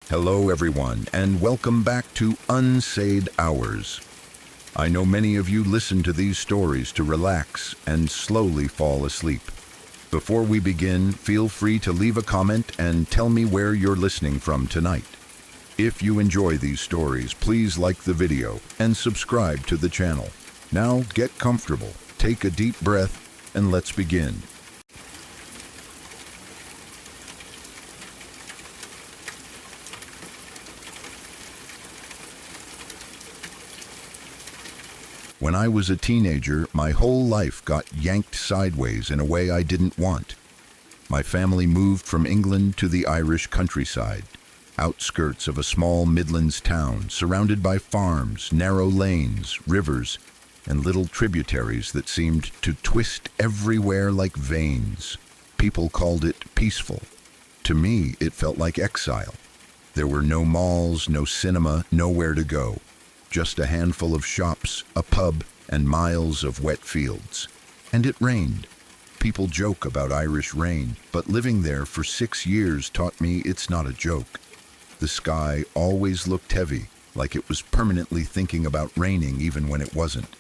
Hello everyone, and welcome back to Unsaid Hours. I know many of you listen to these stories to relax and slowly fall asleep. Before we begin, feel free to leave a comment and tell me where you're listening from tonight. If you enjoy these stories, please like the video and subscribe to the channel. Now get comfortable, take a deep breath, and let's begin. When I was a teenager, my whole life got yanked sideways in a way I didn't want. My family moved from England to the Irish countryside, outskirts of a small Midlands town surrounded by farms, narrow lanes, rivers, and little tributaries that seemed to twist everywhere like veins. People called it peaceful. To me, it felt like exile. There were no malls, no cinema, nowhere to go. Just a handful of shops, a pub, and miles of wet fields. And it rained. People joke about Irish rain, but living there for 6 years taught me it's not a joke. The sky always looked heavy, like it was permanently thinking about raining even when it wasn't.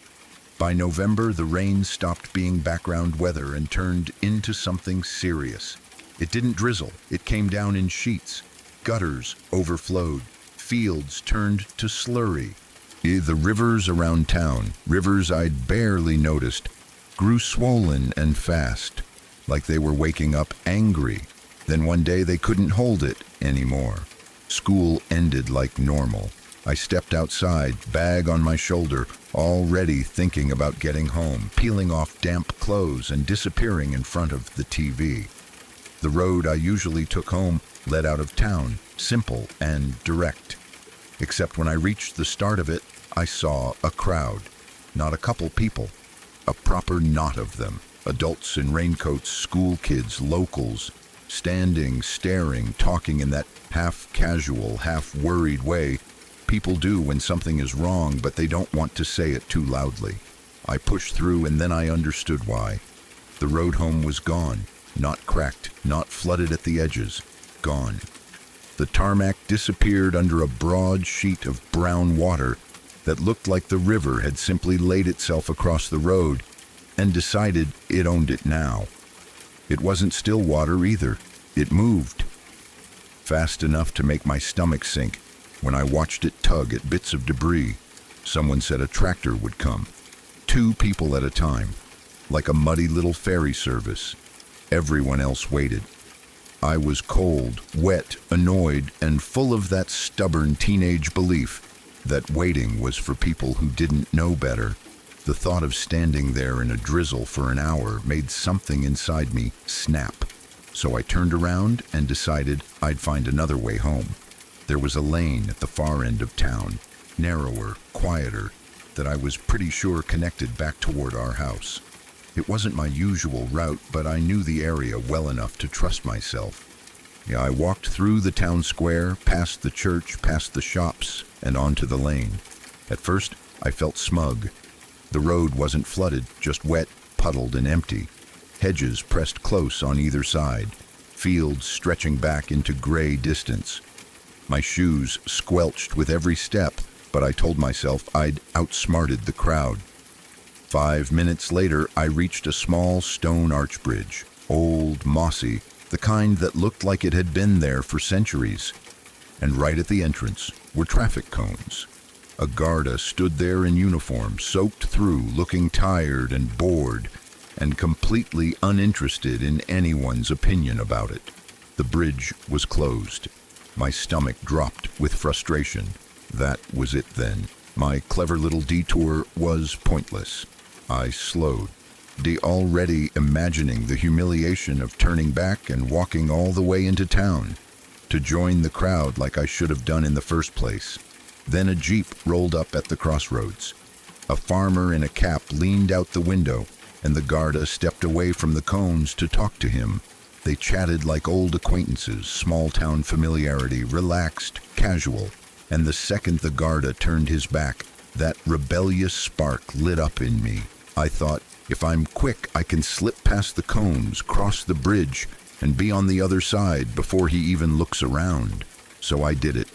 By November, the rain stopped being background weather and turned into something serious. It didn't drizzle, it came down in sheets. Gutters overflowed, fields turned to slurry. The rivers around town, rivers I'd barely noticed, grew swollen and fast, like they were waking up angry. Then one day they couldn't hold it anymore. School ended like normal. I stepped outside, bag on my shoulder, already thinking about getting home, peeling off damp clothes and disappearing in front of the TV. The road I usually took home led out of town, simple and direct. Except when I reached the start of it, I saw a crowd. Not a couple people, a proper knot of them. Adults in raincoats, school kids, locals, standing, staring, talking in that half-casual, half-worried way people do when something is wrong, but they don't want to say it too loudly. I pushed through, and then I understood why. The road home was gone, not cracked, not flooded at the edges, gone. The tarmac disappeared under a broad sheet of brown water that looked like the river had simply laid itself across the road and decided it owned it now. It wasn't still water either. It moved. Fast enough to make my stomach sink when I watched it tug at bits of debris. Someone said a tractor would come. 2 people at a time, like a muddy little ferry service. Everyone else waited. I was cold, wet, annoyed, and full of that stubborn teenage belief that waiting was for people who didn't know better. The thought of standing there in a drizzle for an hour made something inside me snap. So I turned around and decided I'd find another way home. There was a lane at the far end of town, narrower, quieter, that I was pretty sure connected back toward our house. It wasn't my usual route, but I knew the area well enough to trust myself. I walked through the town square, past the church, past the shops, and onto the lane. At first, I felt smug. The road wasn't flooded, just wet, puddled, and empty. Hedges pressed close on either side, fields stretching back into gray distance. My shoes squelched with every step, but I told myself I'd outsmarted the crowd. 5 minutes later, I reached a small stone arch bridge, old, mossy, the kind that looked like it had been there for centuries. And right at the entrance were traffic cones. A Garda stood there in uniform, soaked through, looking tired and bored, and completely uninterested in anyone's opinion about it. The bridge was closed. My stomach dropped with frustration. That was it then. My clever little detour was pointless. I slowed, already imagining the humiliation of turning back and walking all the way into town to join the crowd like I should have done in the first place. Then a jeep rolled up at the crossroads. A farmer in a cap leaned out the window, and the Garda stepped away from the cones to talk to him. They chatted like old acquaintances, small-town familiarity, relaxed, casual. And the second the Garda turned his back, that rebellious spark lit up in me. I thought, if I'm quick, I can slip past the cones, cross the bridge, and be on the other side before he even looks around. so I did it.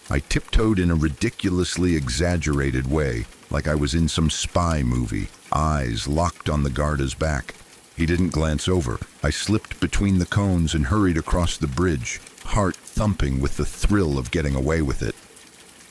I tiptoed in a ridiculously exaggerated way, like I was in some spy movie, eyes locked on the Garda's back. He didn't glance over. I slipped between the cones and hurried across the bridge, heart thumping with the thrill of getting away with it.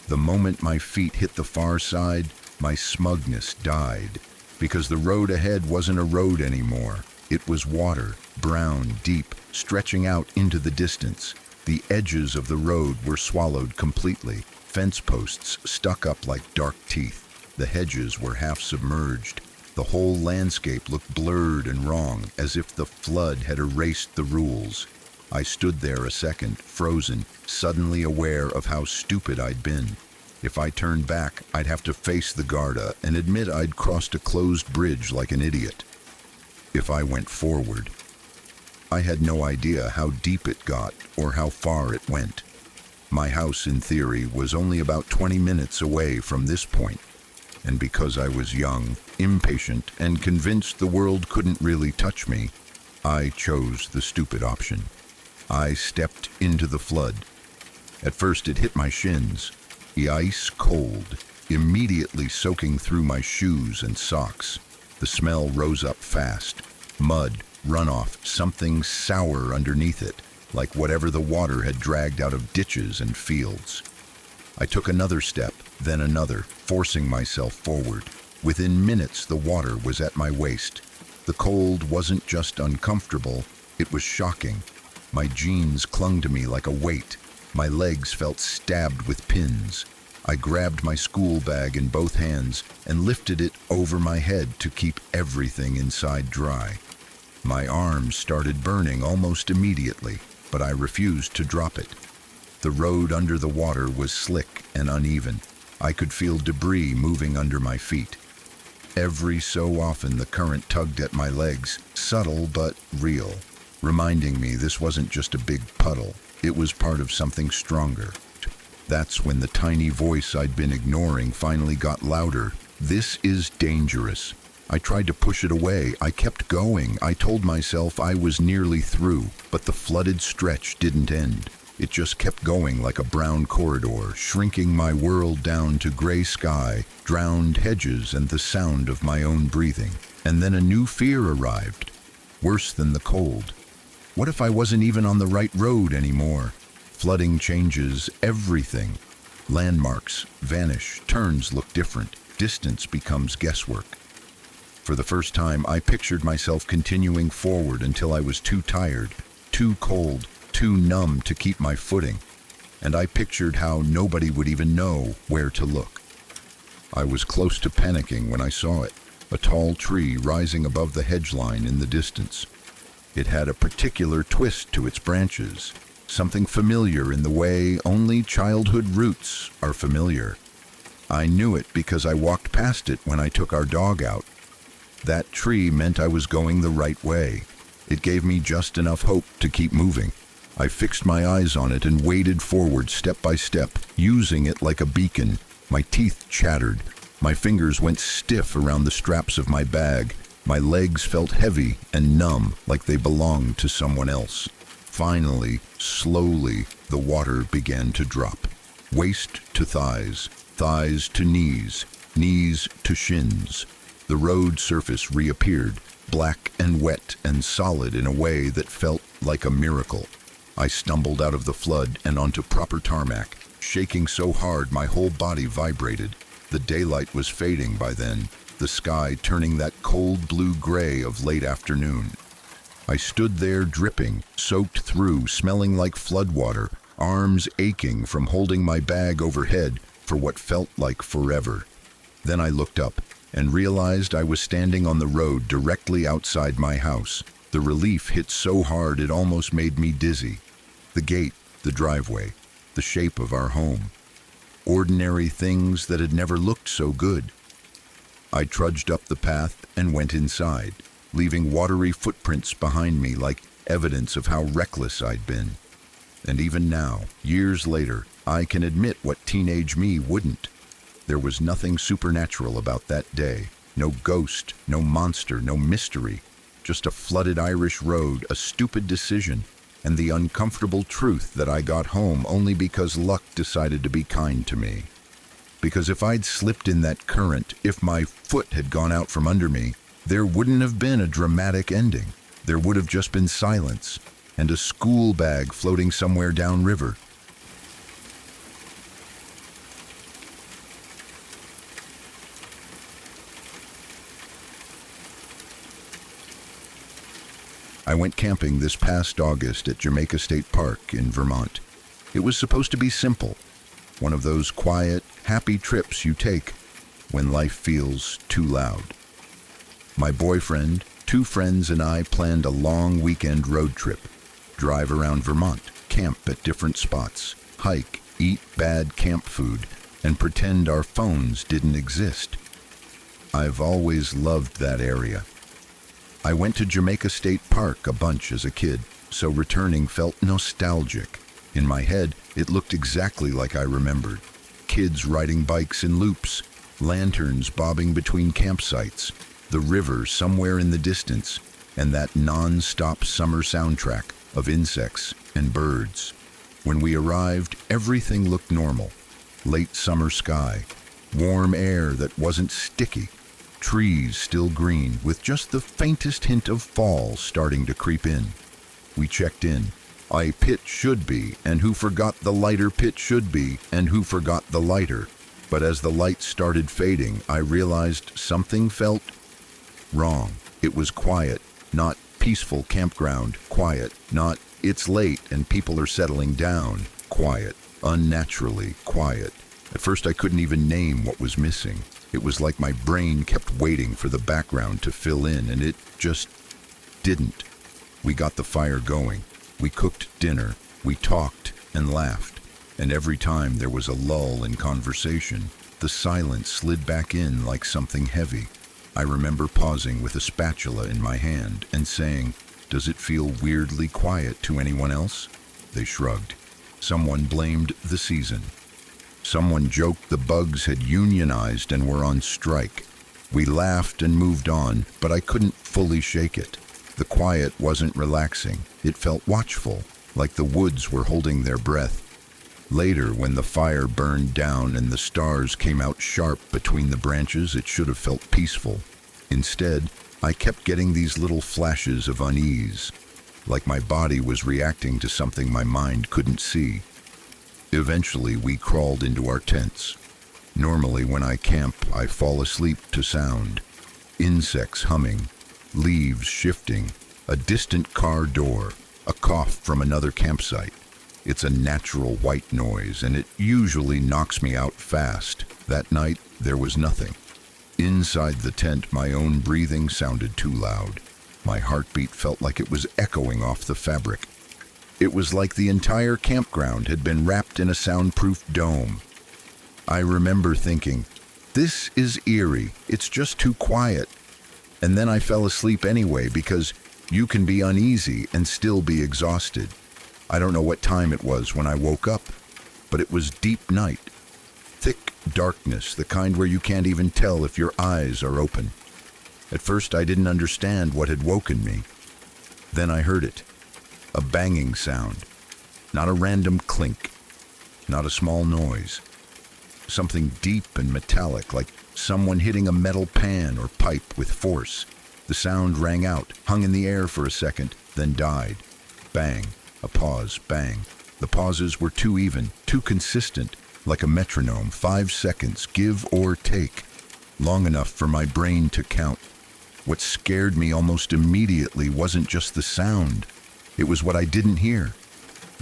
The moment my feet hit the far side, my smugness died, because the road ahead wasn't a road anymore. It was water, brown, deep, stretching out into the distance. The edges of the road were swallowed completely, fence posts stuck up like dark teeth. The hedges were half submerged. The whole landscape looked blurred and wrong, as if the flood had erased the rules. I stood there a second, frozen, suddenly aware of how stupid I'd been. If I turned back, I'd have to face the Garda and admit I'd crossed a closed bridge like an idiot. If I went forward, I had no idea how deep it got or how far it went. My house, in theory, was only about 20 minutes away from this point, and because I was young, impatient, and convinced the world couldn't really touch me, I chose the stupid option. I stepped into the flood. At first it hit my shins, ice cold, immediately soaking through my shoes and socks. The smell rose up fast. Mud, runoff, something sour underneath it, like whatever the water had dragged out of ditches and fields. I took another step, then another, forcing myself forward. Within minutes, the water was at my waist. The cold wasn't just uncomfortable, it was shocking. My jeans clung to me like a weight. My legs felt stabbed with pins. I grabbed my school bag in both hands and lifted it over my head to keep everything inside dry. My arms started burning almost immediately, but I refused to drop it. The road under the water was slick and uneven. I could feel debris moving under my feet. Every so often the current tugged at my legs, subtle but real, reminding me this wasn't just a big puddle, it was part of something stronger. That's when the tiny voice I'd been ignoring finally got louder. This is dangerous. I tried to push it away. I kept going. I told myself I was nearly through, but the flooded stretch didn't end. It just kept going like a brown corridor, shrinking my world down to gray sky, drowned hedges, and the sound of my own breathing. And then a new fear arrived, worse than the cold. What if I wasn't even on the right road anymore? Flooding changes everything. Landmarks vanish, turns look different, distance becomes guesswork. For the first time, I pictured myself continuing forward until I was too tired, too cold, too numb to keep my footing, and I pictured how nobody would even know where to look. I was close to panicking when I saw it, a tall tree rising above the hedge line in the distance. It had a particular twist to its branches, something familiar in the way only childhood roots are familiar. I knew it because I walked past it when I took our dog out. That tree meant I was going the right way. It gave me just enough hope to keep moving. I fixed my eyes on it and waded forward step by step, using it like a beacon. My teeth chattered. My fingers went stiff around the straps of my bag. My legs felt heavy and numb, like they belonged to someone else. Finally, slowly, the water began to drop. Waist to thighs, thighs to knees, knees to shins. The road surface reappeared, black and wet and solid in a way that felt like a miracle. I stumbled out of the flood and onto proper tarmac, shaking so hard my whole body vibrated. The daylight was fading by then, the sky turning that cold blue-gray of late afternoon. I stood there dripping, soaked through, smelling like floodwater, arms aching from holding my bag overhead for what felt like forever. Then I looked up and realized I was standing on the road directly outside my house. The relief hit so hard it almost made me dizzy. The gate, the driveway, the shape of our home. Ordinary things that had never looked so good. I trudged up the path and went inside, leaving watery footprints behind me like evidence of how reckless I'd been. And even now, years later, I can admit what teenage me wouldn't. There was nothing supernatural about that day. No ghost, no monster, no mystery. Just a flooded Irish road, a stupid decision, and the uncomfortable truth that I got home only because luck decided to be kind to me. Because if I'd slipped in that current, if my foot had gone out from under me, there wouldn't have been a dramatic ending. There would have just been silence and a school bag floating somewhere downriver. I went camping this past August at Jamaica State Park in Vermont. It was supposed to be simple, one of those quiet, happy trips you take when life feels too loud. My boyfriend, 2 friends, and I planned a long weekend road trip. Drive around Vermont, camp at different spots, hike, eat bad camp food, and pretend our phones didn't exist. I've always loved that area. I went to Jamaica State Park a bunch as a kid, so returning felt nostalgic. In my head, it looked exactly like I remembered. Kids riding bikes in loops, lanterns bobbing between campsites, the river somewhere in the distance, and that non-stop summer soundtrack of insects and birds. When we arrived, everything looked normal. Late summer sky, warm air that wasn't sticky, trees still green with just the faintest hint of fall starting to creep in. We checked in. I pit should be, and who forgot the lighter pit should be, and who forgot the lighter. But as the light started fading, I realized something felt wrong. It was quiet, not peaceful campground, quiet, not it's late and people are settling down, quiet, unnaturally quiet. At first I couldn't even name what was missing. It was like my brain kept waiting for the background to fill in, and it just didn't. We got the fire going. We cooked dinner. We talked and laughed. And every time there was a lull in conversation, the silence slid back in like something heavy. I remember pausing with a spatula in my hand and saying, "Does it feel weirdly quiet to anyone else?" They shrugged. Someone blamed the season. Someone joked the bugs had unionized and were on strike. We laughed and moved on, but I couldn't fully shake it. The quiet wasn't relaxing. It felt watchful, like the woods were holding their breath. Later, when the fire burned down and the stars came out sharp between the branches, it should have felt peaceful. Instead, I kept getting these little flashes of unease, like my body was reacting to something my mind couldn't see. Eventually, we crawled into our tents. Normally, when I camp, I fall asleep to sound. Insects humming, leaves shifting, a distant car door, a cough from another campsite. It's a natural white noise, and it usually knocks me out fast. That night, there was nothing. Inside the tent, my own breathing sounded too loud. My heartbeat felt like it was echoing off the fabric. It was like the entire campground had been wrapped in a soundproof dome. I remember thinking, this is eerie, it's just too quiet. And then I fell asleep anyway because you can be uneasy and still be exhausted. I don't know what time it was when I woke up, but it was deep night. Thick darkness, the kind where you can't even tell if your eyes are open. At first I didn't understand what had woken me. Then I heard it. A banging sound. Not a random clink. Not a small noise. Something deep and metallic, like someone hitting a metal pan or pipe with force. The sound rang out, hung in the air for a second, then died. Bang. A pause. Bang. The pauses were too even, too consistent, like a metronome, 5 seconds, give or take. Long enough for my brain to count. What scared me almost immediately wasn't just the sound. It was what I didn't hear.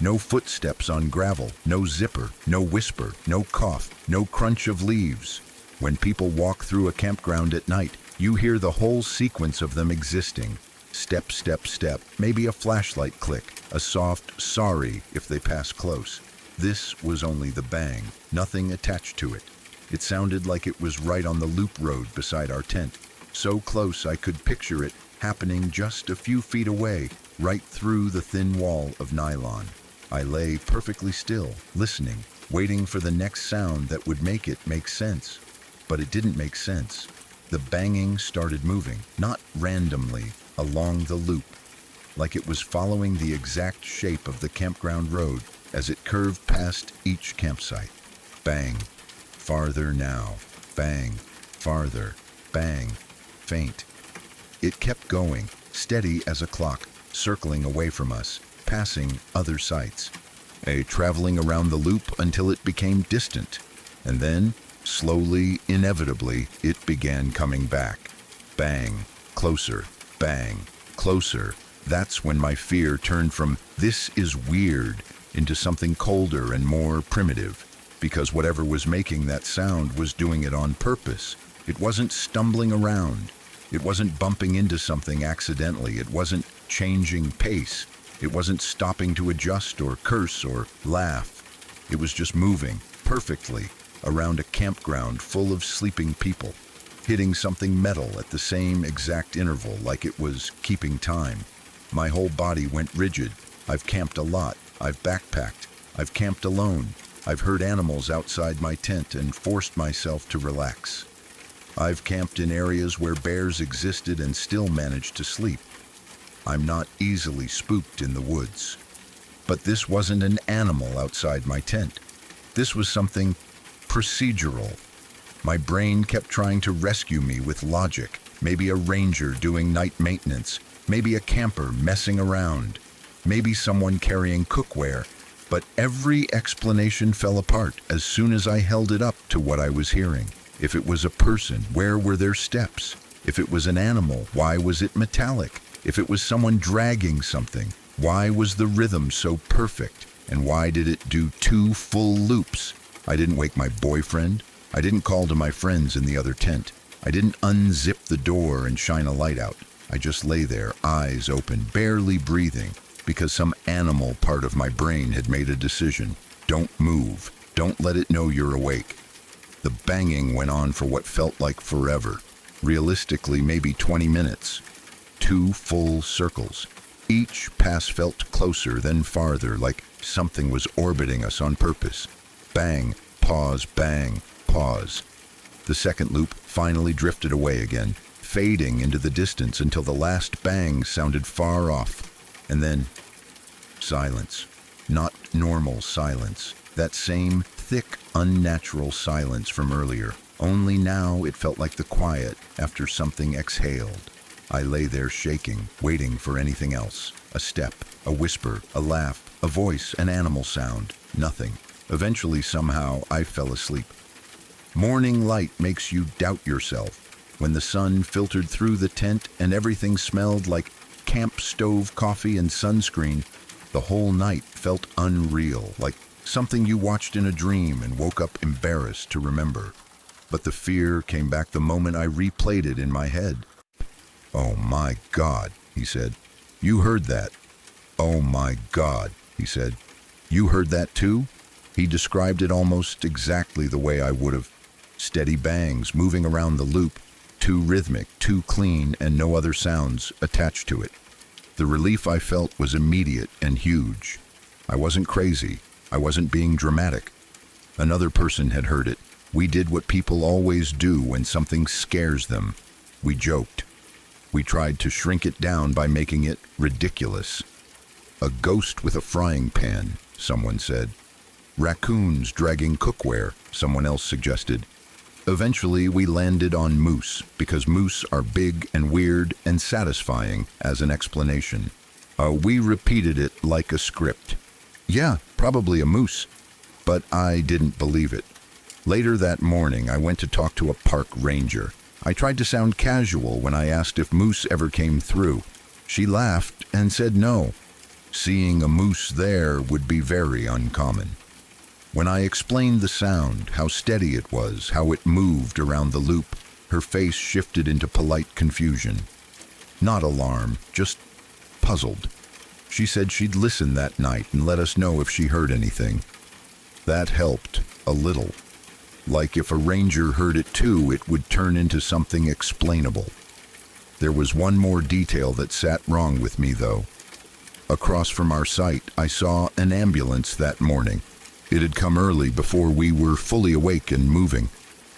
No footsteps on gravel, no zipper, no whisper, no cough, no crunch of leaves. When people walk through a campground at night, you hear the whole sequence of them existing. Step, step, step, maybe a flashlight click, a soft sorry if they pass close. This was only the bang, nothing attached to it. It sounded like it was right on the loop road beside our tent. So close I could picture it happening just a few feet away, right through the thin wall of nylon. I lay perfectly still, listening, waiting for the next sound that would make it make sense. But it didn't make sense. The banging started moving, not randomly, along the loop. like it was following the exact shape of the campground road as it curved past each campsite. Bang, farther now, bang, farther, bang, faint. It kept going, steady as a clock, circling away from us, passing other sites, traveling around the loop until it became distant, and then, slowly, inevitably, it began coming back. Bang, closer, bang, closer. That's when my fear turned from "this is weird" into something colder and more primitive, because whatever was making that sound was doing it on purpose. It wasn't stumbling around. It wasn't bumping into something accidentally. It wasn't changing pace. It wasn't stopping to adjust or curse or laugh. It was just moving, perfectly, around a campground full of sleeping people, hitting something metal at the same exact interval like it was keeping time. My whole body went rigid. I've camped a lot. I've backpacked. I've camped alone. I've heard animals outside my tent and forced myself to relax. I've camped in areas where bears existed and still managed to sleep. I'm not easily spooked in the woods. But this wasn't an animal outside my tent. This was something procedural. My brain kept trying to rescue me with logic. Maybe a ranger doing night maintenance. Maybe a camper messing around. Maybe someone carrying cookware. But every explanation fell apart as soon as I held it up to what I was hearing. If it was a person, where were their steps? If it was an animal, why was it metallic? If it was someone dragging something, why was the rhythm so perfect? And why did it do 2 full loops? I didn't wake my boyfriend. I didn't call to my friends in the other tent. I didn't unzip the door and shine a light out. I just lay there, eyes open, barely breathing, because some animal part of my brain had made a decision. Don't move. Don't let it know you're awake. The banging went on for what felt like forever. Realistically, maybe 20 minutes. 2 full circles. Each pass felt closer, then farther, like something was orbiting us on purpose. Bang, pause, bang, pause. The second loop finally drifted away again, fading into the distance until the last bang sounded far off. And then, silence. Not normal silence. That same thick, unnatural silence from earlier. Only now it felt like the quiet after something exhaled. I lay there shaking, waiting for anything else. A step, a whisper, a laugh, a voice, an animal sound. Nothing. Eventually, somehow, I fell asleep. Morning light makes you doubt yourself. When the sun filtered through the tent and everything smelled like camp stove coffee and sunscreen, the whole night felt unreal, like something you watched in a dream and woke up embarrassed to remember. But the fear came back the moment I replayed it in my head. "Oh my God," he said. "You heard that." "Oh my God," he said. "You heard that too?" He described it almost exactly the way I would have. Steady bangs moving around the loop, too rhythmic, too clean, and no other sounds attached to it. The relief I felt was immediate and huge. I wasn't crazy. I wasn't being dramatic. Another person had heard it. We did what people always do when something scares them. We joked. We tried to shrink it down by making it ridiculous. "A ghost with a frying pan," someone said. "Raccoons dragging cookware," someone else suggested. Eventually, we landed on moose, because moose are big and weird and satisfying as an explanation. We repeated it like a script. "Yeah, probably a moose." But I didn't believe it. Later that morning, I went to talk to a park ranger. I tried to sound casual when I asked if moose ever came through. She laughed and said no. Seeing a moose there would be very uncommon. When I explained the sound, how steady it was, how it moved around the loop, her face shifted into polite confusion. Not alarm, just puzzled. She said she'd listen that night and let us know if she heard anything. That helped, a little. Like if a ranger heard it too, it would turn into something explainable. There was one more detail that sat wrong with me, though. Across from our site, I saw an ambulance that morning. It had come early before we were fully awake and moving,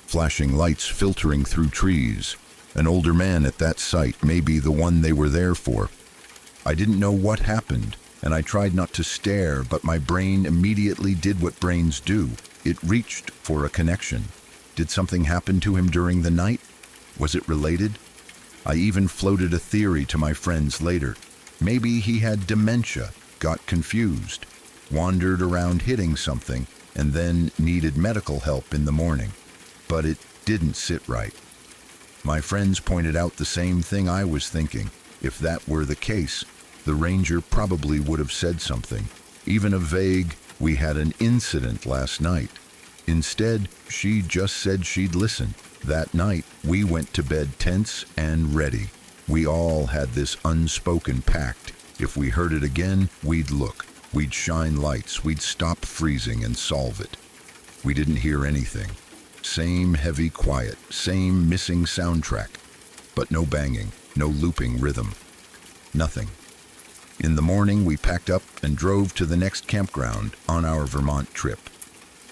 flashing lights filtering through trees. An older man at that site may be the one they were there for. I didn't know what happened, and I tried not to stare, but my brain immediately did what brains do. It reached for a connection. Did something happen to him during the night? Was it related? I even floated a theory to my friends later. Maybe he had dementia, got confused, wandered around hitting something, and then needed medical help in the morning. But it didn't sit right. My friends pointed out the same thing I was thinking. If that were the case, the ranger probably would have said something, even a vague, "We had an incident last night." Instead, she just said she'd listen. That night, we went to bed tense and ready. We all had this unspoken pact. If we heard it again, we'd look. We'd shine lights. We'd stop freezing and solve it. We didn't hear anything. Same heavy quiet, same missing soundtrack. But no banging, no looping rhythm. Nothing. In the morning, we packed up and drove to the next campground on our Vermont trip.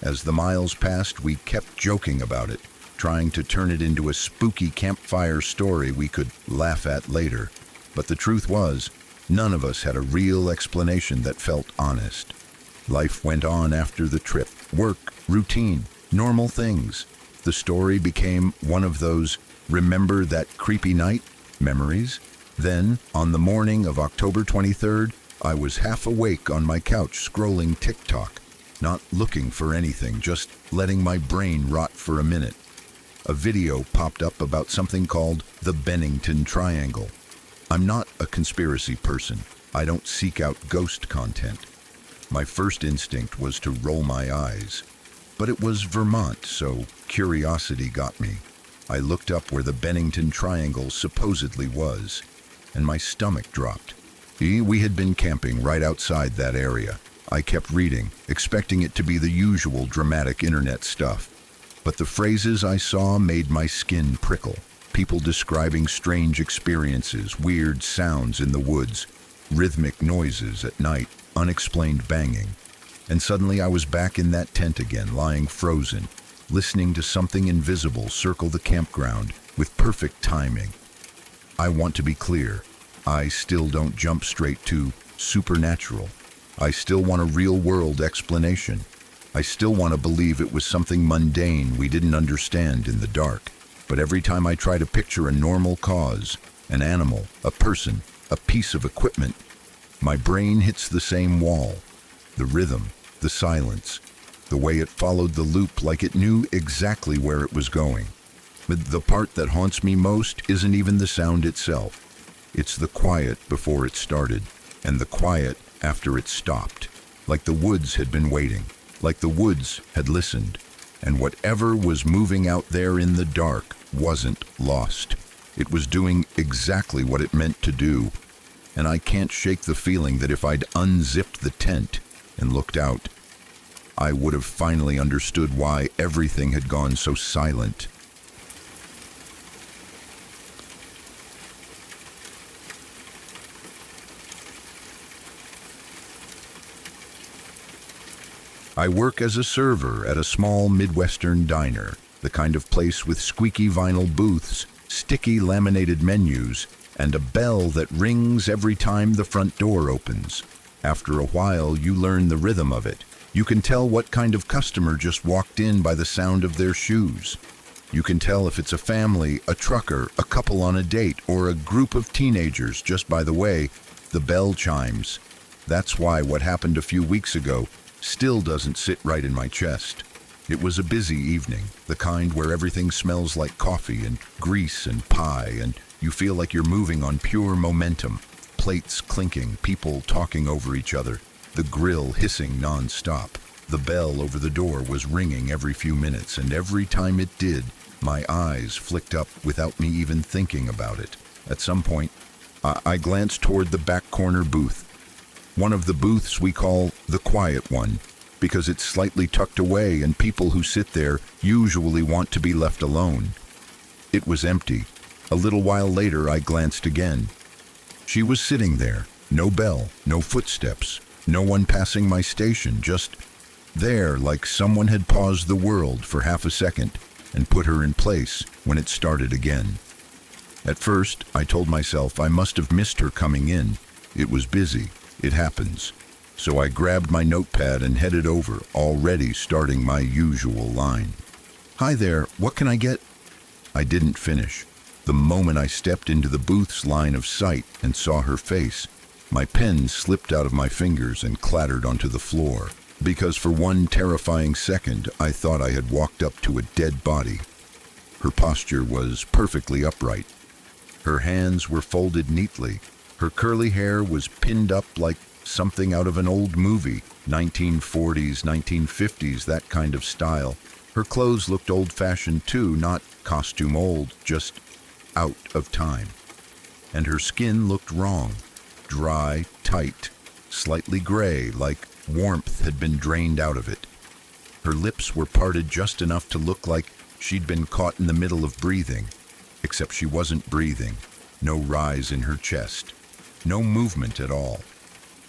As the miles passed, we kept joking about it, trying to turn it into a spooky campfire story we could laugh at later. But the truth was, none of us had a real explanation that felt honest. Life went on after the trip. Work, routine, normal things. The story became one of those "remember that creepy night" memories. Then, on the morning of October 23rd, I was half awake on my couch scrolling TikTok, not looking for anything, just letting my brain rot for a minute. A video popped up about something called the Bennington Triangle. I'm not a conspiracy person. I don't seek out ghost content. My first instinct was to roll my eyes. But it was Vermont, so curiosity got me. I looked up where the Bennington Triangle supposedly was, and my stomach dropped. We had been camping right outside that area. I kept reading, expecting it to be the usual dramatic internet stuff. But the phrases I saw made my skin prickle. People describing strange experiences, weird sounds in the woods, rhythmic noises at night, unexplained banging. And suddenly I was back in that tent again, lying frozen, listening to something invisible circle the campground with perfect timing. I want to be clear. I still don't jump straight to supernatural. I still want a real-world explanation. I still want to believe it was something mundane we didn't understand in the dark. But every time I try to picture a normal cause, an animal, a person, a piece of equipment, my brain hits the same wall. The rhythm, the silence, the way it followed the loop like it knew exactly where it was going. But the part that haunts me most isn't even the sound itself. It's the quiet before it started, and the quiet after it stopped. Like the woods had been waiting, like the woods had listened, and whatever was moving out there in the dark wasn't lost. It was doing exactly what it meant to do, and I can't shake the feeling that if I'd unzipped the tent and looked out, I would have finally understood why everything had gone so silent. I work as a server at a small Midwestern diner, the kind of place with squeaky vinyl booths, sticky laminated menus, and a bell that rings every time the front door opens. After a while, you learn the rhythm of it. You can tell what kind of customer just walked in by the sound of their shoes. You can tell if it's a family, a trucker, a couple on a date, or a group of teenagers just by the way the bell chimes. That's why what happened a few weeks ago still doesn't sit right in my chest. It was a busy evening, the kind where everything smells like coffee and grease and pie, and you feel like you're moving on pure momentum. Plates clinking, people talking over each other, the grill hissing non-stop. The bell over the door was ringing every few minutes, and every time it did, my eyes flicked up without me even thinking about it. At some point, I glanced toward the back corner booth. One of the booths we call the quiet one, because it's slightly tucked away and people who sit there usually want to be left alone. It was empty. A little while later, I glanced again. She was sitting there, no bell, no footsteps, no one passing my station, just there like someone had paused the world for half a second and put her in place when it started again. At first, I told myself I must have missed her coming in, It was busy. It happens. So I grabbed my notepad and headed over, already starting my usual line. "Hi there, what can I get?" I didn't finish. The moment I stepped into the booth's line of sight and saw her face, my pen slipped out of my fingers and clattered onto the floor, because for one terrifying second I thought I had walked up to a dead body. Her posture was perfectly upright. Her hands were folded neatly. Her curly hair was pinned up like something out of an old movie, 1940s, 1950s, that kind of style. Her clothes looked old-fashioned too, not costume old, just out of time. And her skin looked wrong, dry, tight, slightly gray, like warmth had been drained out of it. Her lips were parted just enough to look like she'd been caught in the middle of breathing, except she wasn't breathing. No rise in her chest, no movement at all.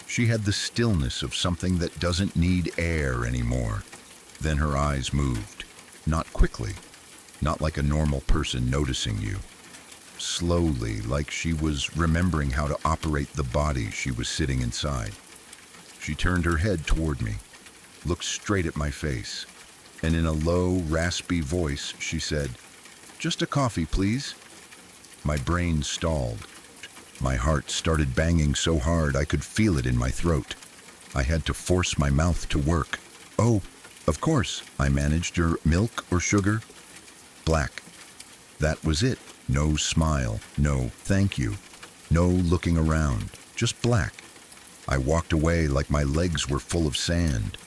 She had the stillness of something that doesn't need air anymore. Then her eyes moved, not quickly, not like a normal person noticing you. Slowly, like she was remembering how to operate the body she was sitting inside. She turned her head toward me, looked straight at my face, and in a low, raspy voice, she said, "Just a coffee, please." My brain stalled. My heart started banging so hard I could feel it in my throat. I had to force my mouth to work. "Oh, of course," I managed. "Your milk or sugar?" Black. That was it. No smile, no thank you, no looking around, just black. I walked away like my legs were full of sand.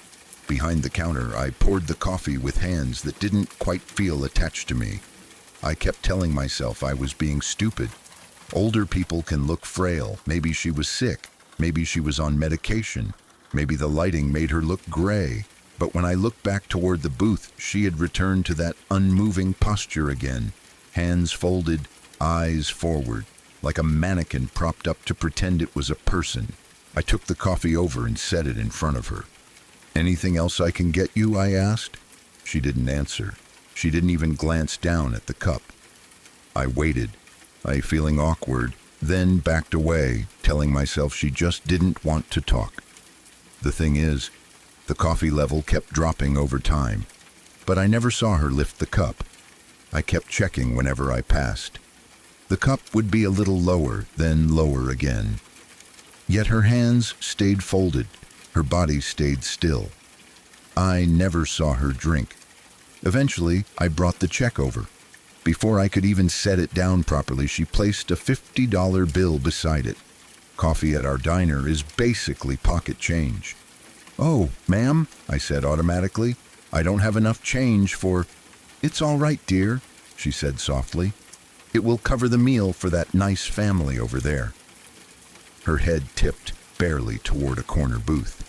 Behind the counter, I poured the coffee with hands that didn't quite feel attached to me. I kept telling myself I was being stupid. Older people can look frail. Maybe she was sick. Maybe she was on medication. Maybe the lighting made her look gray. But when I looked back toward the booth, she had returned to that unmoving posture again. Hands folded, eyes forward, like a mannequin propped up to pretend it was a person. I took the coffee over and set it in front of her. "Anything else I can get you?" I asked. She didn't answer. She didn't even glance down at the cup. I waited, feeling awkward, then backed away, telling myself she just didn't want to talk. The thing is, the coffee level kept dropping over time, but I never saw her lift the cup. I kept checking whenever I passed. The cup would be a little lower, then lower again. Yet her hands stayed folded, her body stayed still. I never saw her drink. Eventually, I brought the check over. Before I could even set it down properly, she placed a $50 bill beside it. Coffee at our diner is basically pocket change. "Oh, ma'am," I said automatically, "I don't have enough change for—" "It's all right, dear," she said softly. "It will cover the meal for that nice family over there." Her head tipped barely toward a corner booth.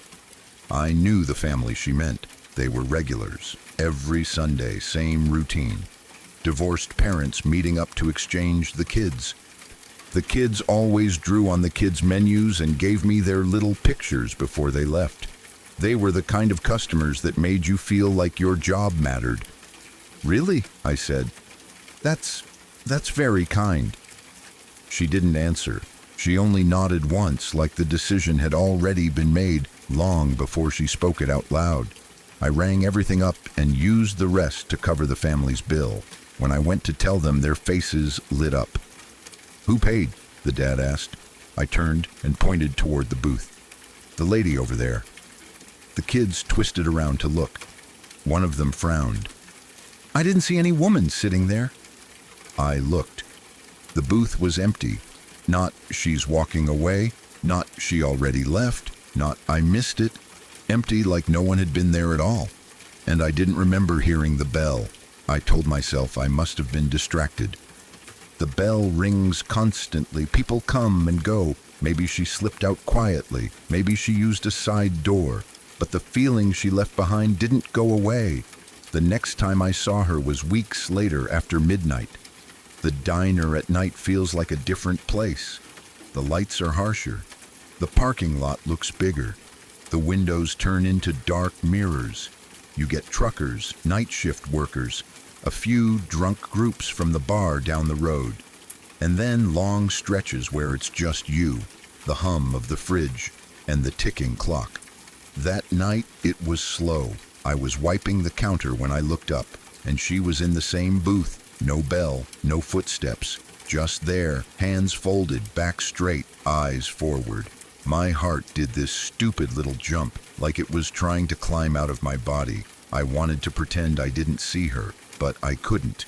I knew the family she meant. They were regulars. Every Sunday, same routine. Divorced parents meeting up to exchange the kids. The kids always drew on the kids' menus and gave me their little pictures before they left. They were the kind of customers that made you feel like your job mattered. "Really?" I said. That's very kind." She didn't answer. She only nodded once, like the decision had already been made long before she spoke it out loud. I rang everything up and used the rest to cover the family's bill. When I went to tell them, their faces lit up. "Who paid?" the dad asked. I turned and pointed toward the booth. "The lady over there." The kids twisted around to look. One of them frowned. "I didn't see any woman sitting there." I looked. The booth was empty. Not "she's walking away," not "she already left," not "I missed it." Empty, like no one had been there at all. And I didn't remember hearing the bell. I told myself I must have been distracted. The bell rings constantly. People come and go. Maybe she slipped out quietly. Maybe she used a side door. But the feeling she left behind didn't go away. The next time I saw her was weeks later after midnight. The diner at night feels like a different place. The lights are harsher. The parking lot looks bigger. The windows turn into dark mirrors. You get truckers, night shift workers, a few drunk groups from the bar down the road, and then long stretches where it's just you. the hum of the fridge, and the ticking clock. That night, it was slow. I was wiping the counter when I looked up, and she was in the same booth. No bell, no footsteps, just there, hands folded, back straight, eyes forward. My heart did this stupid little jump, like it was trying to climb out of my body. I wanted to pretend I didn't see her, but I couldn't.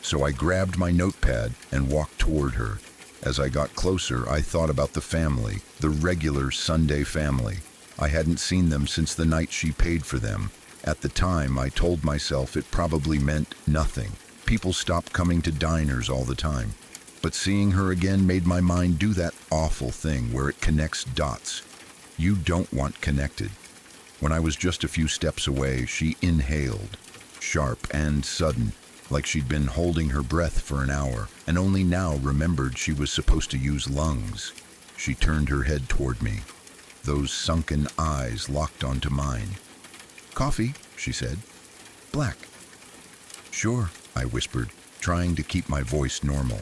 So I grabbed my notepad and walked toward her. As I got closer, I thought about the family, the regular Sunday family. I hadn't seen them since the night she paid for them. At the time, I told myself it probably meant nothing. People stopped coming to diners all the time. But seeing her again made my mind do that awful thing where it connects dots. You don't want connected. When I was just a few steps away, she inhaled, sharp and sudden, like she'd been holding her breath for an hour, and only now remembered she was supposed to use lungs. She turned her head toward me. Those sunken eyes locked onto mine. "Coffee," she said. "Black." "Sure," I whispered, trying to keep my voice normal.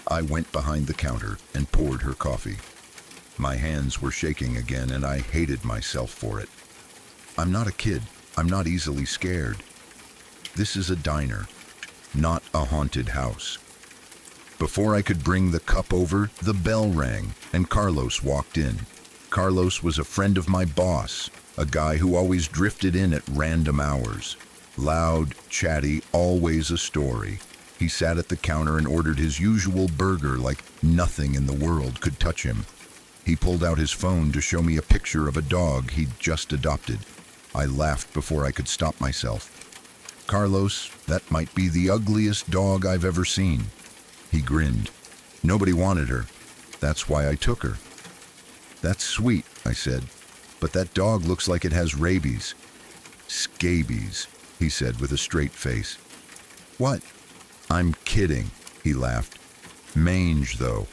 I went behind the counter and poured her coffee. My hands were shaking again, and I hated myself for it. I'm not a kid. I'm not easily scared. This is a diner, not a haunted house. Before I could bring the cup over, the bell rang, and Carlos walked in. Carlos was a friend of my boss, a guy who always drifted in at random hours. Loud, chatty, always a story. He sat at the counter and ordered his usual burger like nothing in the world could touch him. He pulled out his phone to show me a picture of a dog he'd just adopted. I laughed before I could stop myself. "Carlos, that might be the ugliest dog I've ever seen." He grinned. "Nobody wanted her. That's why I took her." "That's sweet," I said, "but that dog looks like it has rabies." "Scabies," he said with a straight face. "What?" "I'm kidding," he laughed. "Mange, though."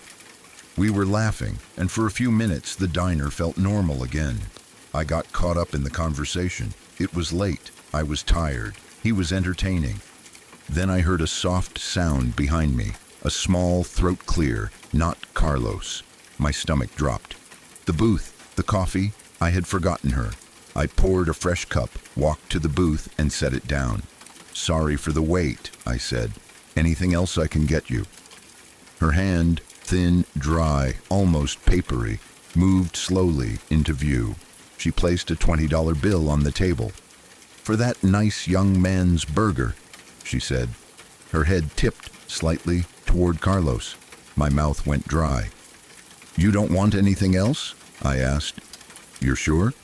We were laughing, and for a few minutes the diner felt normal again. I got caught up in the conversation. It was late. I was tired. He was entertaining. Then I heard a soft sound behind me, a small throat clear, not Carlos. My stomach dropped. The booth, the coffee, I had forgotten her. I poured a fresh cup, walked to the booth, and set it down. "Sorry for the wait," I said. "Anything else I can get you?" Her hand, thin, dry, almost papery, moved slowly into view. She placed a $20 bill on the table. "For that nice young man's burger," she said. Her head tipped slightly toward Carlos. My mouth went dry. "You don't want anything else?" I asked. "You're sure?"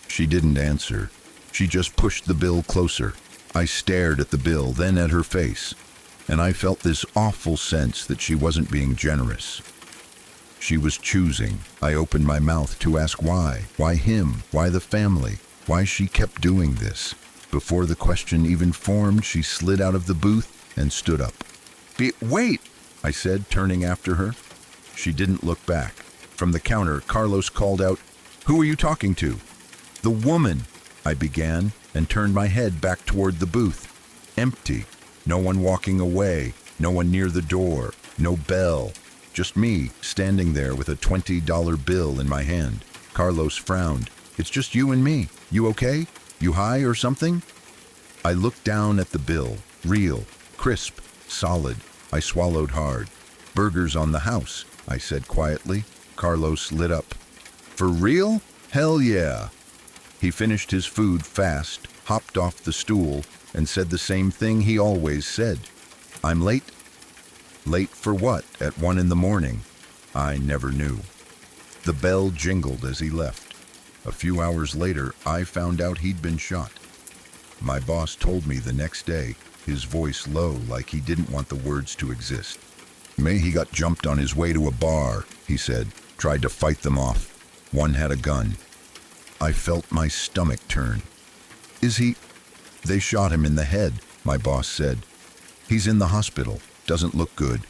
She didn't answer. She just pushed the bill closer. I stared at the bill, then at her face, and I felt this awful sense that she wasn't being generous. She was choosing. I opened my mouth to ask why. Why him? Why the family? Why she kept doing this? Before the question even formed, she slid out of the booth and stood up. Wait!" I said, turning after her. She didn't look back. From the counter, Carlos called out, "Who are you talking to?" "The woman," I began, and turned my head back toward the booth. Empty. No one walking away. No one near the door. No bell. Just me, standing there with a $20 bill in my hand. Carlos frowned. "It's just you and me. You okay? You high or something?" I looked down at the bill. Real. Crisp. Solid. I swallowed hard. "Burgers on the house," I said quietly. Carlos lit up. "For real? Hell yeah." He finished his food fast, hopped off the stool, and said the same thing he always said. "I'm late." Late for what, at 1 a.m? I never knew. The bell jingled as he left. A few hours later, I found out he'd been shot. My boss told me the next day, his voice low like he didn't want the words to exist. He got jumped on his way to a bar, he said, tried to fight them off. One had a gun. I felt my stomach turn. "Is he?" "They shot him in the head," my boss said. "He's in the hospital. Doesn't look good."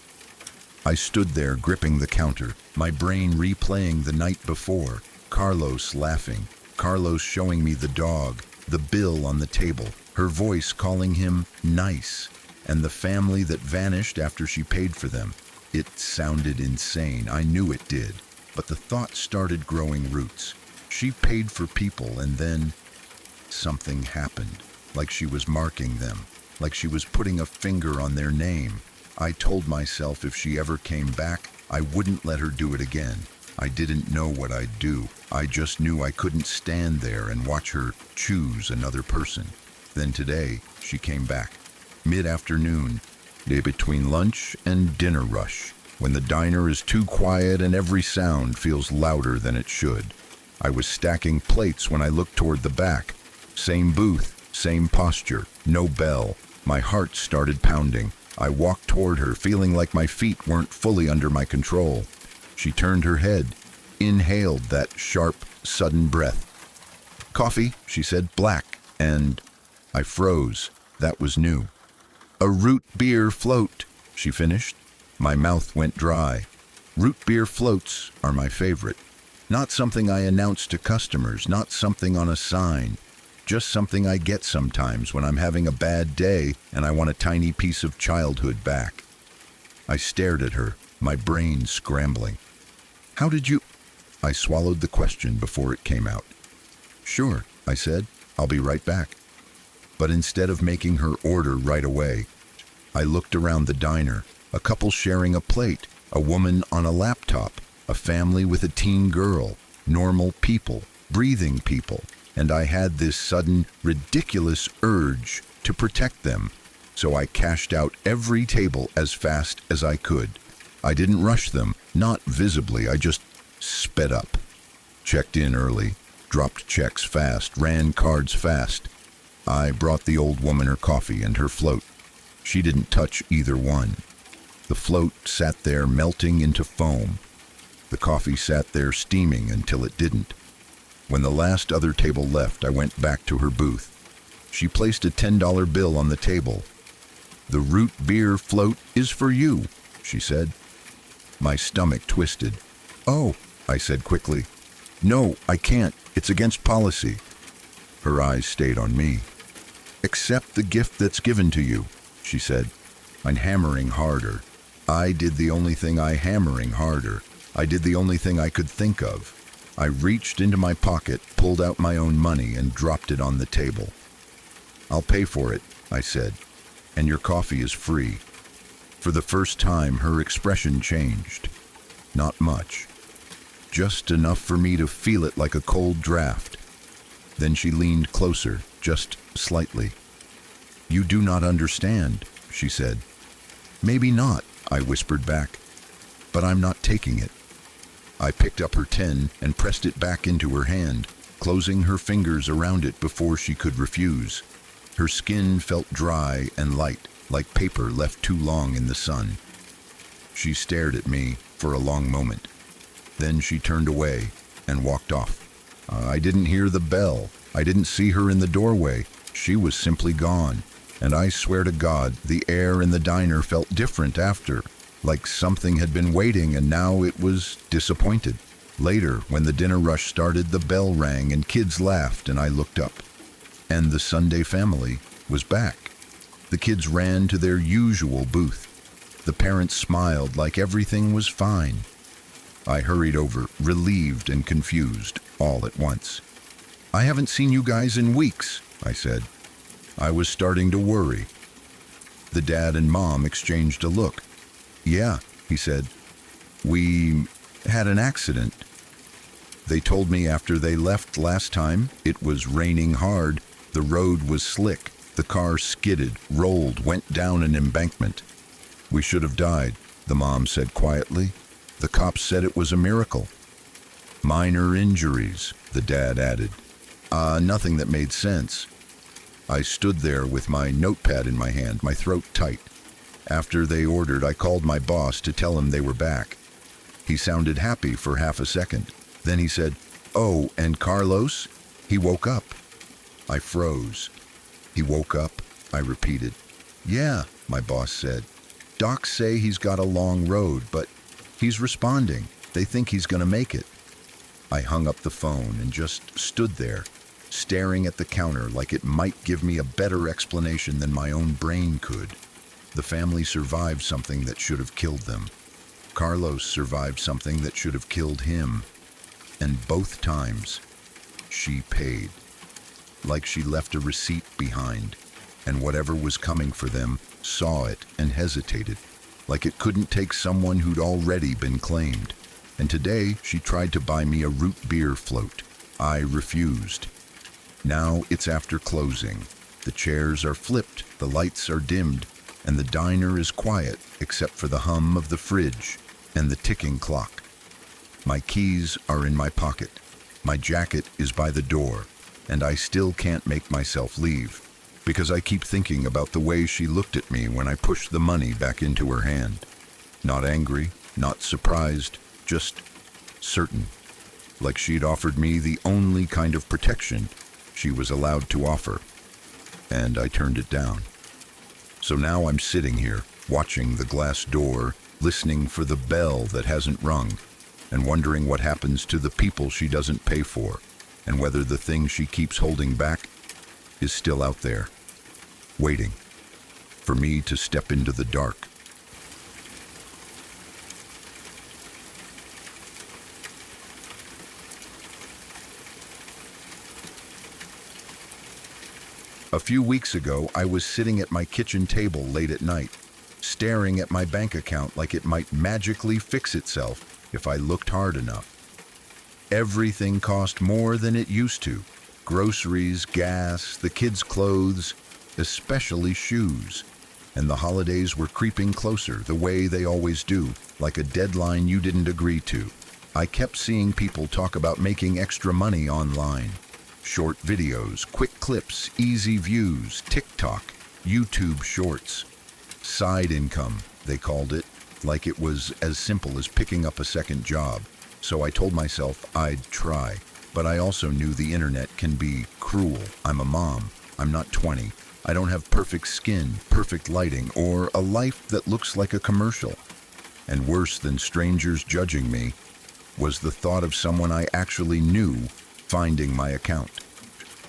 I stood there gripping the counter, my brain replaying the night before, Carlos laughing, Carlos showing me the dog, the bill on the table, her voice calling him nice, and the family that vanished after she paid for them. It sounded insane. I knew it did. But the thought started growing roots. She paid for people, and then something happened, like she was marking them, like she was putting a finger on their name. I told myself if she ever came back, I wouldn't let her do it again. I didn't know what I'd do. I just knew I couldn't stand there and watch her choose another person. Then today, she came back. Mid-afternoon, day between lunch and dinner rush, when the diner is too quiet and every sound feels louder than it should. I was stacking plates when I looked toward the back. Same booth, same posture, no bell. My heart started pounding. I walked toward her, feeling like my feet weren't fully under my control. She turned her head, inhaled that sharp, sudden breath. "Coffee," she said, "black," and I froze. That was new. "A root beer float," she finished. My mouth went dry. Root beer floats are my favorite. Not something I announce to customers, not something on a sign. Just something I get sometimes when I'm having a bad day and I want a tiny piece of childhood back. I stared at her, my brain scrambling. "How did you—" I swallowed the question before it came out. "Sure," I said. "I'll be right back." But instead of making her order right away, I looked around the diner, a couple sharing a plate, a woman on a laptop, a family with a teen girl, normal people, breathing people, and I had this sudden, ridiculous urge to protect them. So I cashed out every table as fast as I could. I didn't rush them, not visibly, I just sped up. Checked in early, dropped checks fast, ran cards fast. I brought the old woman her coffee and her float. She didn't touch either one. The float sat there melting into foam. The coffee sat there steaming until it didn't. When the last other table left, I went back to her booth. She placed a $10 bill on the table. "The root beer float is for you," she said. My stomach twisted. "Oh," I said quickly. "No, I can't. It's against policy." Her eyes stayed on me. "Accept the gift that's given to you," she said. I'm hammering harder. I did the only thing I did the only thing I could think of. I reached into my pocket, pulled out my own money, and dropped it on the table. "I'll pay for it," I said, "and your coffee is free." For the first time, her expression changed. Not much. Just enough for me to feel it like a cold draft. Then she leaned closer, just slightly. "You do not understand," she said. "Maybe not," I whispered back, "but I'm not taking it." I picked up her 10 and pressed it back into her hand, closing her fingers around it before she could refuse. Her skin felt dry and light, like paper left too long in the sun. She stared at me for a long moment. Then she turned away and walked off. I didn't hear the bell. I didn't see her in the doorway. She was simply gone. And I swear to God, the air in the diner felt different after, like something had been waiting and now it was disappointed. Later, when the dinner rush started, the bell rang and kids laughed and I looked up. And the Sunday family was back. The kids ran to their usual booth. The parents smiled like everything was fine. I hurried over, relieved and confused, all at once. "I haven't seen you guys in weeks," I said. I was starting to worry. The dad and mom exchanged a look. "Yeah," he said. "We had an accident." They told me after they left last time, it was raining hard, the road was slick, the car skidded, rolled, went down an embankment. "We should have died," the mom said quietly. "The cops said it was a miracle." "Minor injuries," the dad added. Nothing that made sense. I stood there with my notepad in my hand, my throat tight. After they ordered, I called my boss to tell him they were back. He sounded happy for half a second. Then he said, "Oh, and Carlos? He woke up." I froze. "He woke up?" I repeated. "Yeah," my boss said. "Docs say he's got a long road, but he's responding. They think he's gonna make it." I hung up the phone and just stood there, staring at the counter like it might give me a better explanation than my own brain could. The family survived something that should have killed them. Carlos survived something that should have killed him, and both times, she paid. Like she left a receipt behind, and whatever was coming for them saw it and hesitated, like it couldn't take someone who'd already been claimed. And today, she tried to buy me a root beer float. I refused. Now it's after closing. The chairs are flipped, the lights are dimmed, and the diner is quiet except for the hum of the fridge and the ticking clock. My keys are in my pocket. My jacket is by the door, and I still can't make myself leave because I keep thinking about the way she looked at me when I pushed the money back into her hand. Not angry, not surprised, just certain, like she'd offered me the only kind of protection she was allowed to offer, and I turned it down. So now I'm sitting here, watching the glass door, listening for the bell that hasn't rung, and wondering what happens to the people she doesn't pay for, and whether the thing she keeps holding back is still out there, waiting for me to step into the dark. A few weeks ago, I was sitting at my kitchen table late at night, staring at my bank account like it might magically fix itself if I looked hard enough. Everything cost more than it used to. Groceries, gas, the kids' clothes, especially shoes. And the holidays were creeping closer the way they always do, like a deadline you didn't agree to. I kept seeing people talk about making extra money online. Short videos, quick clips, easy views, TikTok, YouTube shorts. Side income, they called it, like it was as simple as picking up a second job. So I told myself I'd try, but I also knew the internet can be cruel. I'm a mom. I'm not 20. I don't have perfect skin, perfect lighting, or a life that looks like a commercial. And worse than strangers judging me was the thought of someone I actually knew finding my account.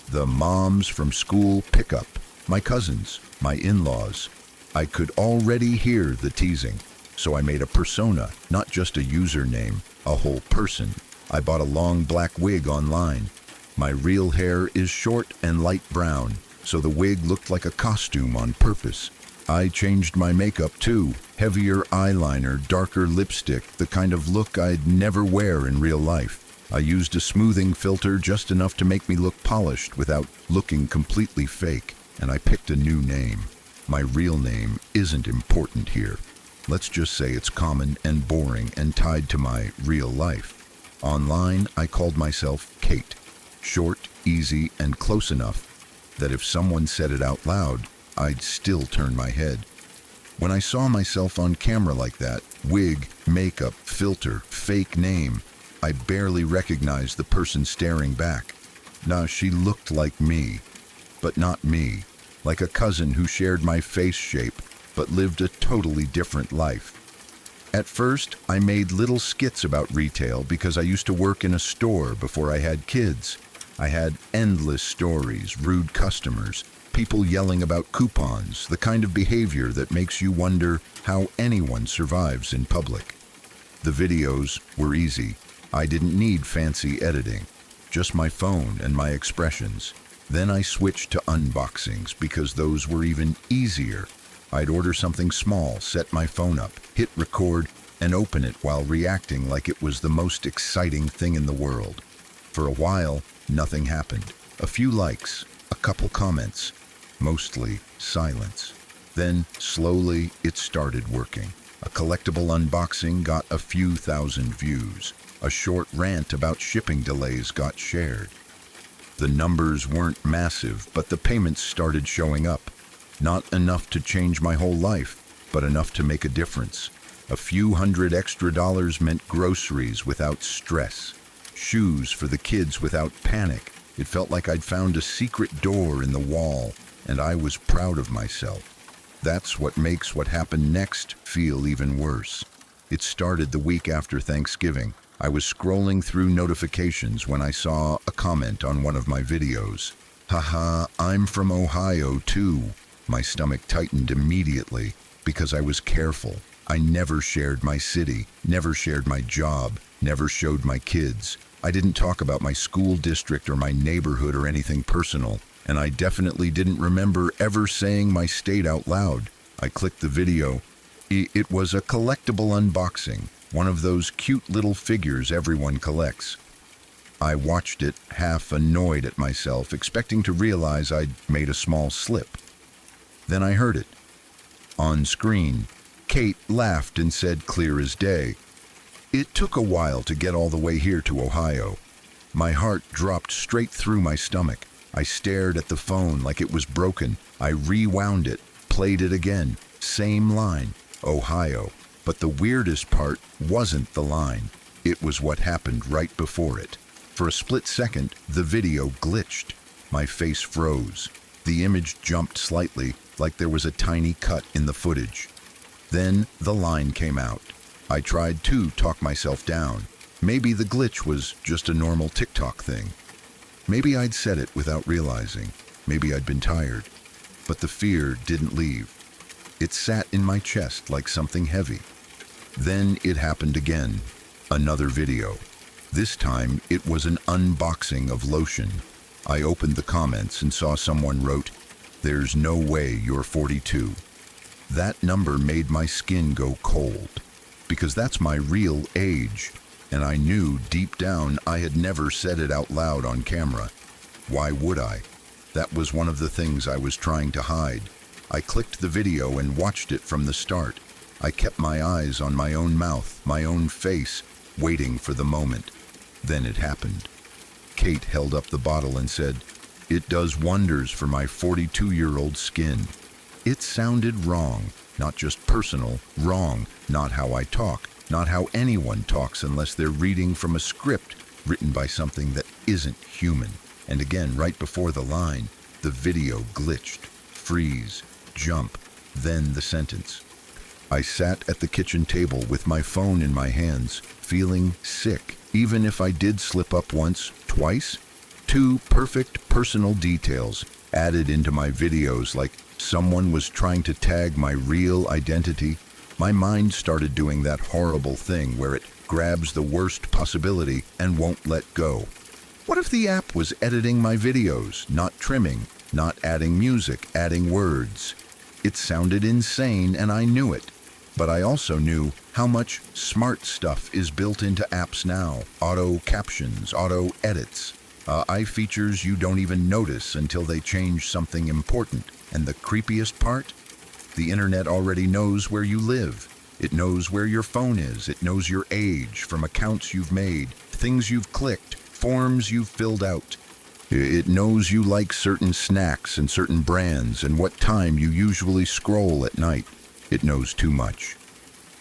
The moms from school pickup, my cousins, my in-laws. I could already hear the teasing, so I made a persona, not just a username, a whole person. I bought a long black wig online. My real hair is short and light brown, so the wig looked like a costume on purpose. I changed my makeup too, heavier eyeliner, darker lipstick, the kind of look I'd never wear in real life. I used a smoothing filter just enough to make me look polished without looking completely fake, and I picked a new name. My real name isn't important here. Let's just say it's common and boring and tied to my real life. Online, I called myself Kate. Short, easy, and close enough that if someone said it out loud, I'd still turn my head. When I saw myself on camera like that, wig, makeup, filter, fake name, I barely recognized the person staring back. Now, she looked like me, but not me, like a cousin who shared my face shape, but lived a totally different life. At first, I made little skits about retail because I used to work in a store before I had kids. I had endless stories, rude customers, people yelling about coupons, the kind of behavior that makes you wonder how anyone survives in public. The videos were easy. I didn't need fancy editing, just my phone and my expressions. Then I switched to unboxings because those were even easier. I'd order something small, set my phone up, hit record, and open it while reacting like it was the most exciting thing in the world. For a while, nothing happened. A few likes, a couple comments, mostly silence. Then, slowly, it started working. A collectible unboxing got a few thousand views. A short rant about shipping delays got shared. The numbers weren't massive, but the payments started showing up. Not enough to change my whole life, but enough to make a difference. A few $100 extra meant groceries without stress, shoes for the kids without panic. It felt like I'd found a secret door in the wall, and I was proud of myself. That's what makes what happened next feel even worse. It started the week after Thanksgiving. I was scrolling through notifications when I saw a comment on one of my videos. Haha, I'm from Ohio too. My stomach tightened immediately because I was careful. I never shared my city, never shared my job, never showed my kids. I didn't talk about my school district or my neighborhood or anything personal, and I definitely didn't remember ever saying my state out loud. I clicked the video. It was a collectible unboxing, one of those cute little figures everyone collects. I watched it, half annoyed at myself, expecting to realize I'd made a small slip. Then I heard it. On screen, Kate laughed and said clear as day, "It took a while to get all the way here to Ohio." My heart dropped straight through my stomach. I stared at the phone like it was broken. I rewound it, played it again. Same line, Ohio. But the weirdest part wasn't the line. It was what happened right before it. For a split second, the video glitched. My face froze. The image jumped slightly, like there was a tiny cut in the footage. Then the line came out. I tried to talk myself down. Maybe the glitch was just a normal TikTok thing. Maybe I'd said it without realizing. Maybe I'd been tired. But the fear didn't leave. It sat in my chest like something heavy. Then it happened again. Another video. This time it was an unboxing of lotion. I opened the comments and saw someone wrote, "There's no way you're 42. That number made my skin go cold, because that's my real age, and I knew deep down I had never said it out loud on camera. Why would I? That was one of the things I was trying to hide. I clicked the video and watched it from the start. I kept my eyes on my own mouth, my own face, waiting for the moment. Then it happened. Kate held up the bottle and said, "It does wonders for my 42-year-old skin." It sounded wrong, not just personal, wrong, not how I talk, not how anyone talks unless they're reading from a script written by something that isn't human. And again, right before the line, the video glitched, freeze, jump, then the sentence. I sat at the kitchen table with my phone in my hands, feeling sick, even if I did slip up once, twice. 2 perfect personal details added into my videos, like someone was trying to tag my real identity. My mind started doing that horrible thing where it grabs the worst possibility and won't let go. What if the app was editing my videos, not trimming, not adding music, adding words? It sounded insane and I knew it. But I also knew how much smart stuff is built into apps now. Auto captions, auto edits, AI features you don't even notice until they change something important. And the creepiest part? The internet already knows where you live. It knows where your phone is. It knows your age from accounts you've made, things you've clicked, forms you've filled out. It knows you like certain snacks and certain brands and what time you usually scroll at night. It knows too much.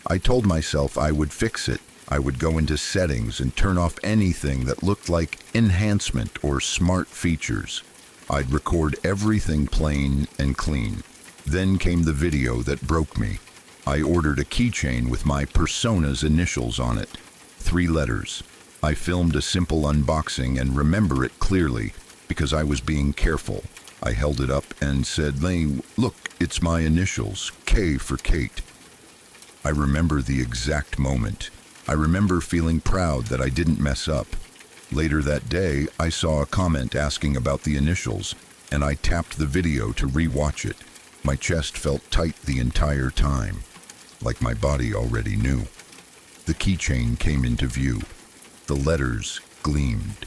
I told myself I would fix it. I would go into settings and turn off anything that looked like enhancement or smart features. I'd record everything plain and clean. Then came the video that broke me. I ordered a keychain with my persona's initials on it. 3 letters. I filmed a simple unboxing and remember it clearly because I was being careful. I held it up and said, "Lane, look, it's my initials, K for Kate." I remember the exact moment. I remember feeling proud that I didn't mess up. Later that day, I saw a comment asking about the initials, and I tapped the video to re-watch it. My chest felt tight the entire time, like my body already knew. The keychain came into view. The letters gleamed.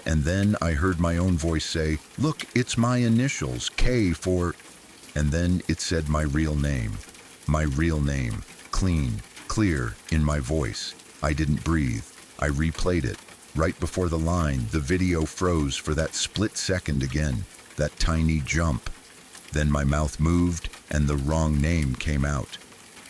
And then I heard my own voice say, "Look, it's my initials, K for..." And then it said my real name. My real name, clean, clear, in my voice. I didn't breathe. I replayed it. Right before the line, the video froze for that split second again, that tiny jump. Then my mouth moved and the wrong name came out.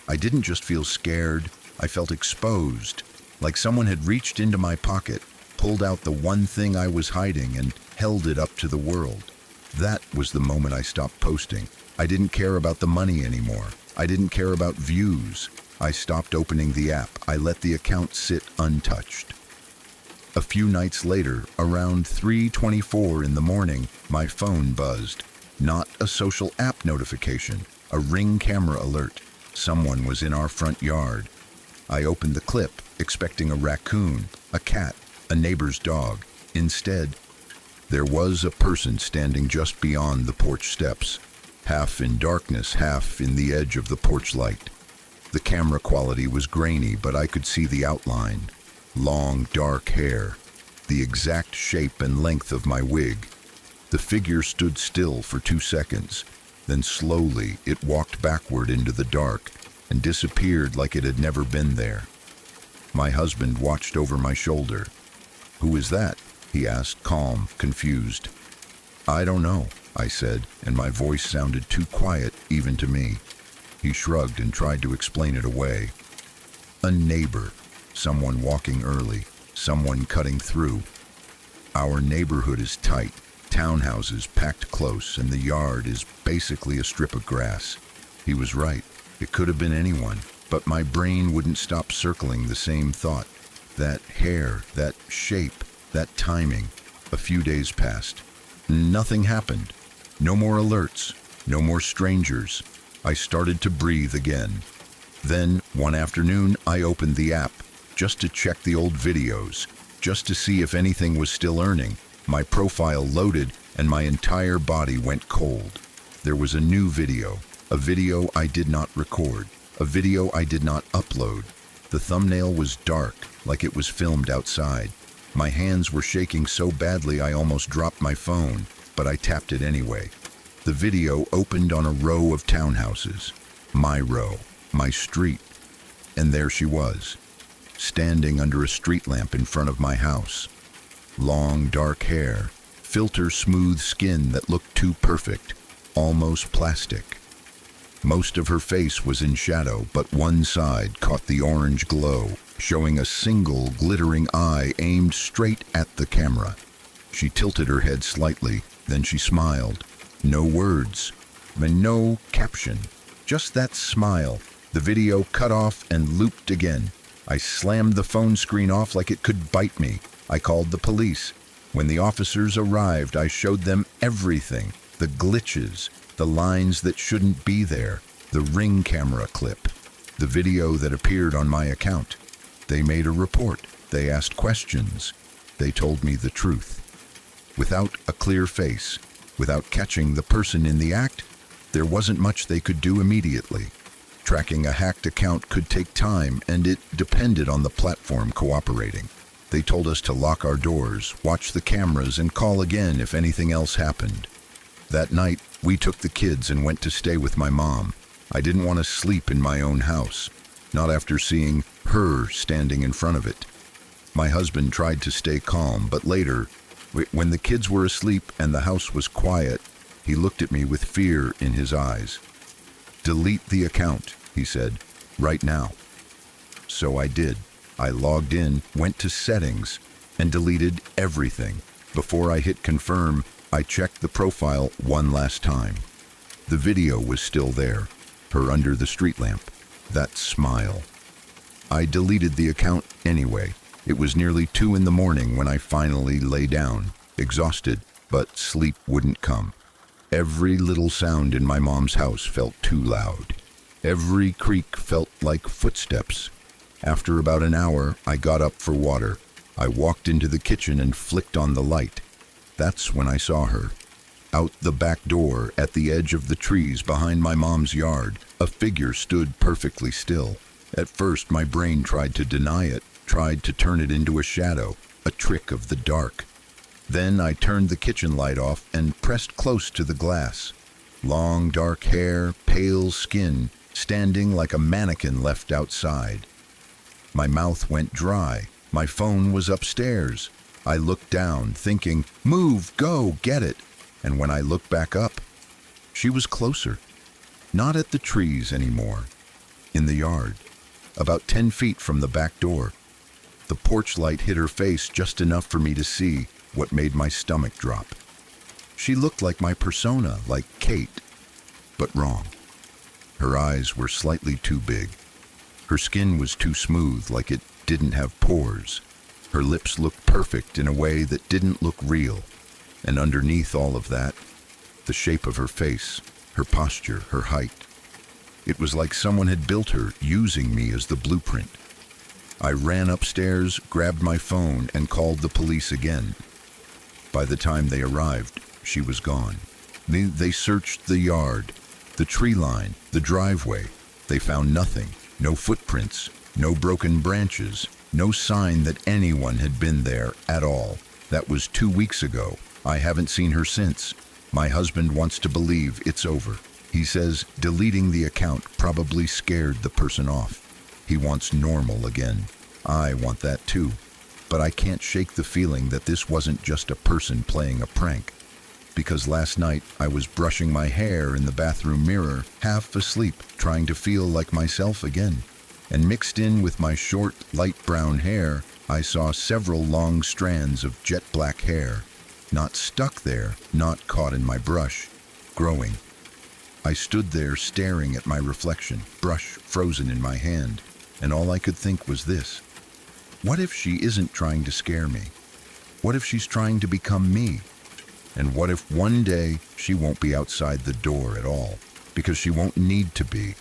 I didn't just feel scared, I felt exposed, like someone had reached into my pocket, pulled out the one thing I was hiding and held it up to the world. That was the moment I stopped posting. I didn't care about the money anymore. I didn't care about views. I stopped opening the app. I let the account sit untouched. A few nights later, around 3:24 in the morning, my phone buzzed. Not a social app notification, a Ring camera alert. Someone was in our front yard. I opened the clip, expecting a raccoon, a cat, a neighbor's dog. Instead, there was a person standing just beyond the porch steps, half in darkness, half in the edge of the porch light. The camera quality was grainy, but I could see the outline. Long, dark hair, the exact shape and length of my wig. The figure stood still for 2 seconds, then slowly it walked backward into the dark and disappeared like it had never been there. My husband watched over my shoulder. "Who is that?" he asked, calm, confused. "I don't know," I said, and my voice sounded too quiet even to me. He shrugged and tried to explain it away. "A neighbor, someone walking early, someone cutting through. Our neighborhood is tight, townhouses packed close, and the yard is basically a strip of grass." He was right. It could have been anyone, but my brain wouldn't stop circling the same thought. That hair, that shape, that timing. A few days passed. Nothing happened. No more alerts, no more strangers. I started to breathe again. Then, one afternoon, I opened the app, just to check the old videos, just to see if anything was still earning. My profile loaded, and my entire body went cold. There was a new video, a video I did not record, a video I did not upload. The thumbnail was dark, like it was filmed outside. My hands were shaking so badly I almost dropped my phone, but I tapped it anyway. The video opened on a row of townhouses. My row, my street. And there she was, standing under a street lamp in front of my house. Long, dark hair, filter-smooth skin that looked too perfect, almost plastic. Most of her face was in shadow, but one side caught the orange glow, showing a single glittering eye aimed straight at the camera. She tilted her head slightly, then she smiled. No words, and no caption, just that smile. The video cut off and looped again. I slammed the phone screen off like it could bite me. I called the police. When the officers arrived, I showed them everything. The glitches, the lines that shouldn't be there, the Ring camera clip, the video that appeared on my account. They made a report. They asked questions. They told me the truth. Without a clear face, without catching the person in the act, there wasn't much they could do immediately. Tracking a hacked account could take time, and it depended on the platform cooperating. They told us to lock our doors, watch the cameras, and call again if anything else happened. That night, we took the kids and went to stay with my mom. I didn't want to sleep in my own house, not after seeing her standing in front of it. My husband tried to stay calm, but later, when the kids were asleep and the house was quiet, he looked at me with fear in his eyes. "Delete the account," he said, "right now." So I did. I logged in, went to settings, and deleted everything. Before I hit confirm, I checked the profile one last time. The video was still there, her under the street lamp, that smile. I deleted the account anyway. It was nearly 2 in the morning when I finally lay down, exhausted, but sleep wouldn't come. Every little sound in my mom's house felt too loud. Every creak felt like footsteps. After about an hour, I got up for water. I walked into the kitchen and flicked on the light. That's when I saw her. Out the back door, at the edge of the trees behind my mom's yard, a figure stood perfectly still. At first, my brain tried to deny it, tried to turn it into a shadow, a trick of the dark. Then I turned the kitchen light off and pressed close to the glass. Long dark hair, pale skin, standing like a mannequin left outside. My mouth went dry. My phone was upstairs. I looked down, thinking, "Move, go, get it." And when I looked back up, she was closer. Not at the trees anymore. In the yard, about 10 feet from the back door. The porch light hit her face just enough for me to see what made my stomach drop. She looked like my persona, like Kate, but wrong. Her eyes were slightly too big. Her skin was too smooth, like it didn't have pores. Her lips looked perfect in a way that didn't look real. And underneath all of that, the shape of her face, her posture, her height. It was like someone had built her, using me as the blueprint. I ran upstairs, grabbed my phone, and called the police again. By the time they arrived, she was gone. They searched the yard, the tree line, the driveway. They found nothing. No footprints, no broken branches, no sign that anyone had been there at all. That was 2 weeks ago. I haven't seen her since. My husband wants to believe it's over. He says deleting the account probably scared the person off. He wants normal again. I want that too. But I can't shake the feeling that this wasn't just a person playing a prank. Because last night I was brushing my hair in the bathroom mirror, half asleep, trying to feel like myself again. And mixed in with my short, light brown hair, I saw several long strands of jet black hair. Not stuck there, not caught in my brush, growing. I stood there staring at my reflection, brush frozen in my hand, and all I could think was this. What if she isn't trying to scare me? What if she's trying to become me? And what if one day she won't be outside the door at all, because she won't need to be?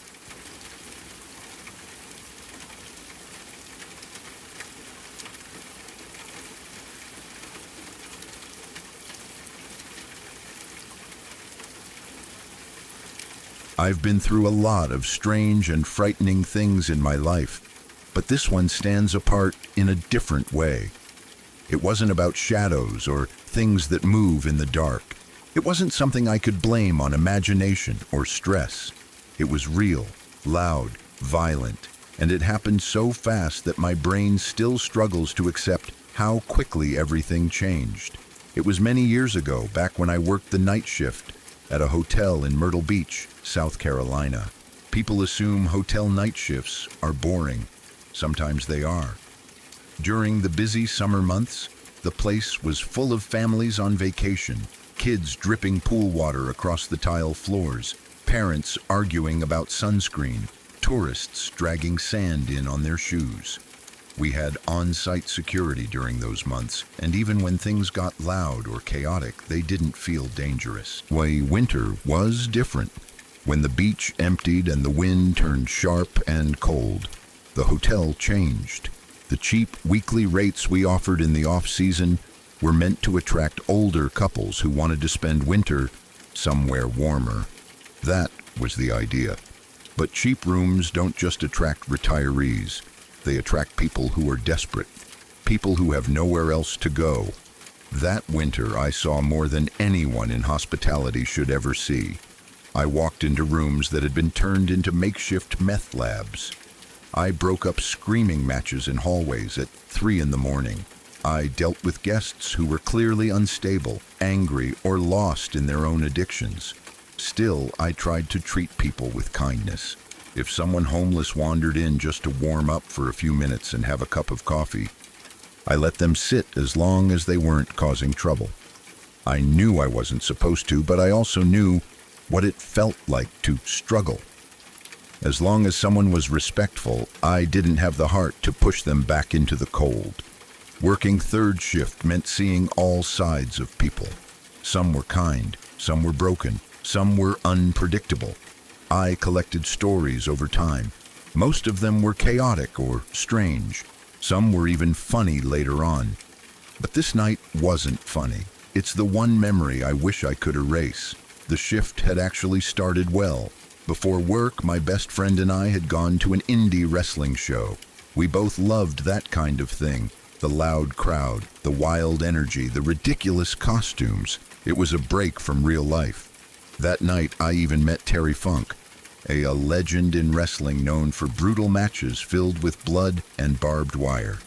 I've been through a lot of strange and frightening things in my life, but this one stands apart in a different way. It wasn't about shadows or things that move in the dark. It wasn't something I could blame on imagination or stress. It was real, loud, violent, and it happened so fast that my brain still struggles to accept how quickly everything changed. It was many years ago, back when I worked the night shift at a hotel in Myrtle Beach, South Carolina. People assume hotel night shifts are boring. Sometimes they are. During the busy summer months, the place was full of families on vacation, kids dripping pool water across the tile floors, parents arguing about sunscreen, tourists dragging sand in on their shoes. We had on-site security during those months, and even when things got loud or chaotic, they didn't feel dangerous. Winter was different. When the beach emptied and the wind turned sharp and cold, the hotel changed. The cheap weekly rates we offered in the off-season were meant to attract older couples who wanted to spend winter somewhere warmer. That was the idea. But cheap rooms don't just attract retirees. They attract people who are desperate, people who have nowhere else to go. That winter I saw more than anyone in hospitality should ever see. I walked into rooms that had been turned into makeshift meth labs. I broke up screaming matches in hallways at 3 a.m. I dealt with guests who were clearly unstable, angry, or lost in their own addictions. Still, I tried to treat people with kindness. If someone homeless wandered in just to warm up for a few minutes and have a cup of coffee, I let them sit as long as they weren't causing trouble. I knew I wasn't supposed to, but I also knew what it felt like to struggle. As long as someone was respectful, I didn't have the heart to push them back into the cold. Working third shift meant seeing all sides of people. Some were kind, some were broken, some were unpredictable. I collected stories over time. Most of them were chaotic or strange. Some were even funny later on. But this night wasn't funny. It's the one memory I wish I could erase. The shift had actually started well. Before work, my best friend and I had gone to an indie wrestling show. We both loved that kind of thing. The loud crowd, the wild energy, the ridiculous costumes. It was a break from real life. That night, I even met Terry Funk, a legend in wrestling known for brutal matches filled with blood and barbed wire.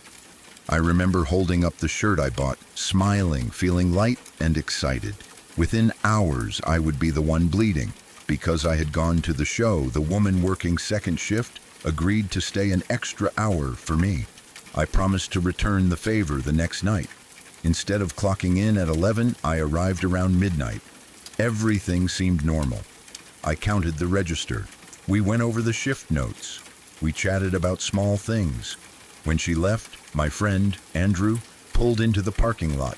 I remember holding up the shirt I bought, smiling, feeling light and excited. Within hours, I would be the one bleeding. Because I had gone to the show, the woman working second shift agreed to stay an extra hour for me. I promised to return the favor the next night. Instead of clocking in at 11, I arrived around midnight. Everything seemed normal. I counted the register. We went over the shift notes. We chatted about small things. When she left, my friend, Andrew, pulled into the parking lot.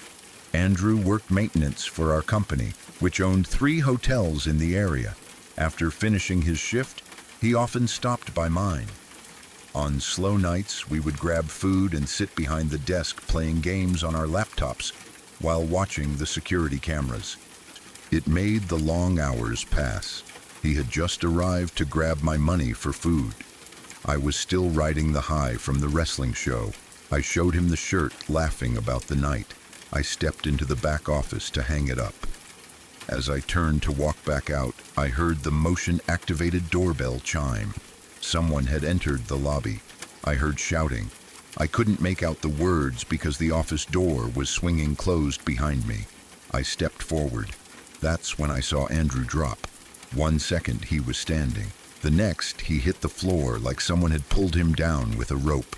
Andrew worked maintenance for our company, which owned 3 hotels in the area. After finishing his shift, He often stopped by mine. On slow nights, we would grab food and sit behind the desk playing games on our laptops while watching the security cameras. It made the long hours pass. He had just arrived to grab my money for food. I was still riding the high from the wrestling show. I showed him the shirt, laughing about the night. I stepped into the back office to hang it up. As I turned to walk back out, I heard the motion-activated doorbell chime. Someone had entered the lobby. I heard shouting. I couldn't make out the words because the office door was swinging closed behind me. I stepped forward. That's when I saw Andrew drop. 1 second he was standing. The next he hit the floor like someone had pulled him down with a rope.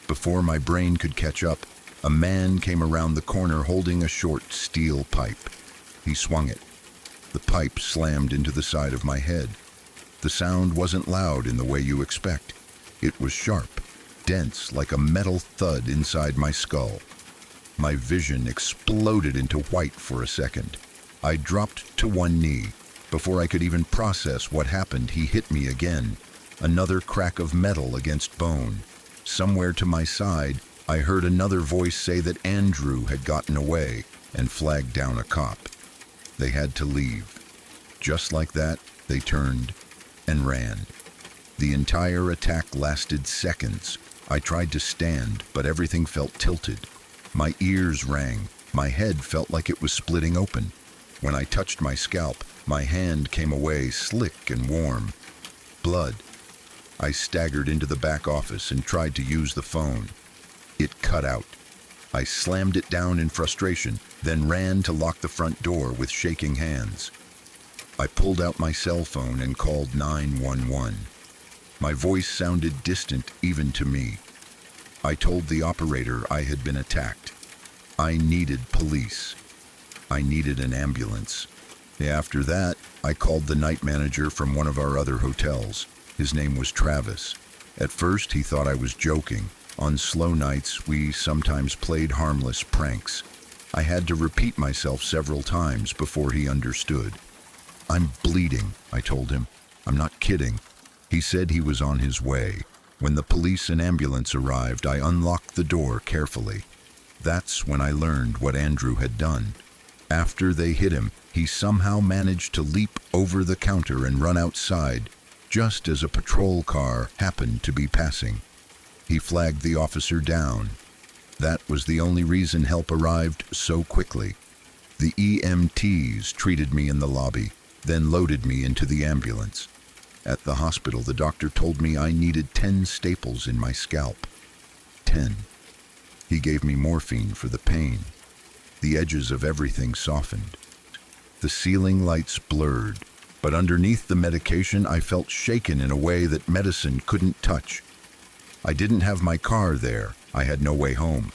Before my brain could catch up, a man came around the corner holding a short steel pipe. He swung it. The pipe slammed into the side of my head. The sound wasn't loud in the way you expect. It was sharp, dense, like a metal thud inside my skull. My vision exploded into white for a second. I dropped to one knee. Before I could even process what happened, he hit me again. Another crack of metal against bone. Somewhere to my side, I heard another voice say that Andrew had gotten away and flagged down a cop. They had to leave. Just like that, they turned and ran. The entire attack lasted seconds. I tried to stand, but everything felt tilted. My ears rang. My head felt like it was splitting open. When I touched my scalp, my hand came away slick and warm. Blood. I staggered into the back office and tried to use the phone. It cut out. I slammed it down in frustration, then ran to lock the front door with shaking hands. I pulled out my cell phone and called 911. My voice sounded distant even to me. I told the operator I had been attacked. I needed police. I needed an ambulance. After that, I called the night manager from one of our other hotels. His name was Travis. At first, he thought I was joking. On slow nights, we sometimes played harmless pranks. I had to repeat myself several times before he understood. "I'm bleeding," I told him. "I'm not kidding." He said he was on his way. When the police and ambulance arrived, I unlocked the door carefully. That's when I learned what Andrew had done. After they hit him, he somehow managed to leap over the counter and run outside, just as a patrol car happened to be passing. He flagged the officer down. That was the only reason help arrived so quickly. The EMTs treated me in the lobby, then loaded me into the ambulance. At the hospital, the doctor told me I needed 10 staples in my scalp. 10. He gave me morphine for the pain. The edges of everything softened. The ceiling lights blurred, but underneath the medication I felt shaken in a way that medicine couldn't touch. I didn't have my car there. I had no way home.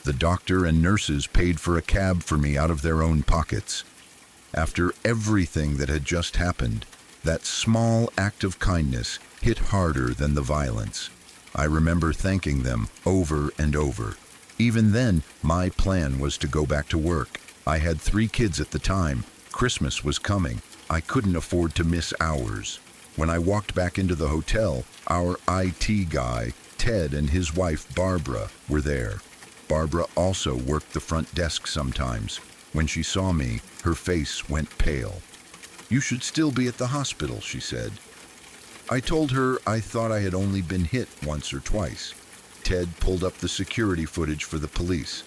The doctor and nurses paid for a cab for me out of their own pockets. After everything that had just happened, that small act of kindness hit harder than the violence. I remember thanking them over and over. Even then, my plan was to go back to work. I had 3 kids at the time. Christmas was coming. I couldn't afford to miss hours. When I walked back into the hotel, our IT guy, Ted, and his wife, Barbara, were there. Barbara also worked the front desk sometimes. When she saw me, her face went pale. "You should still be at the hospital," she said. I told her I thought I had only been hit once or twice. Ted pulled up the security footage for the police.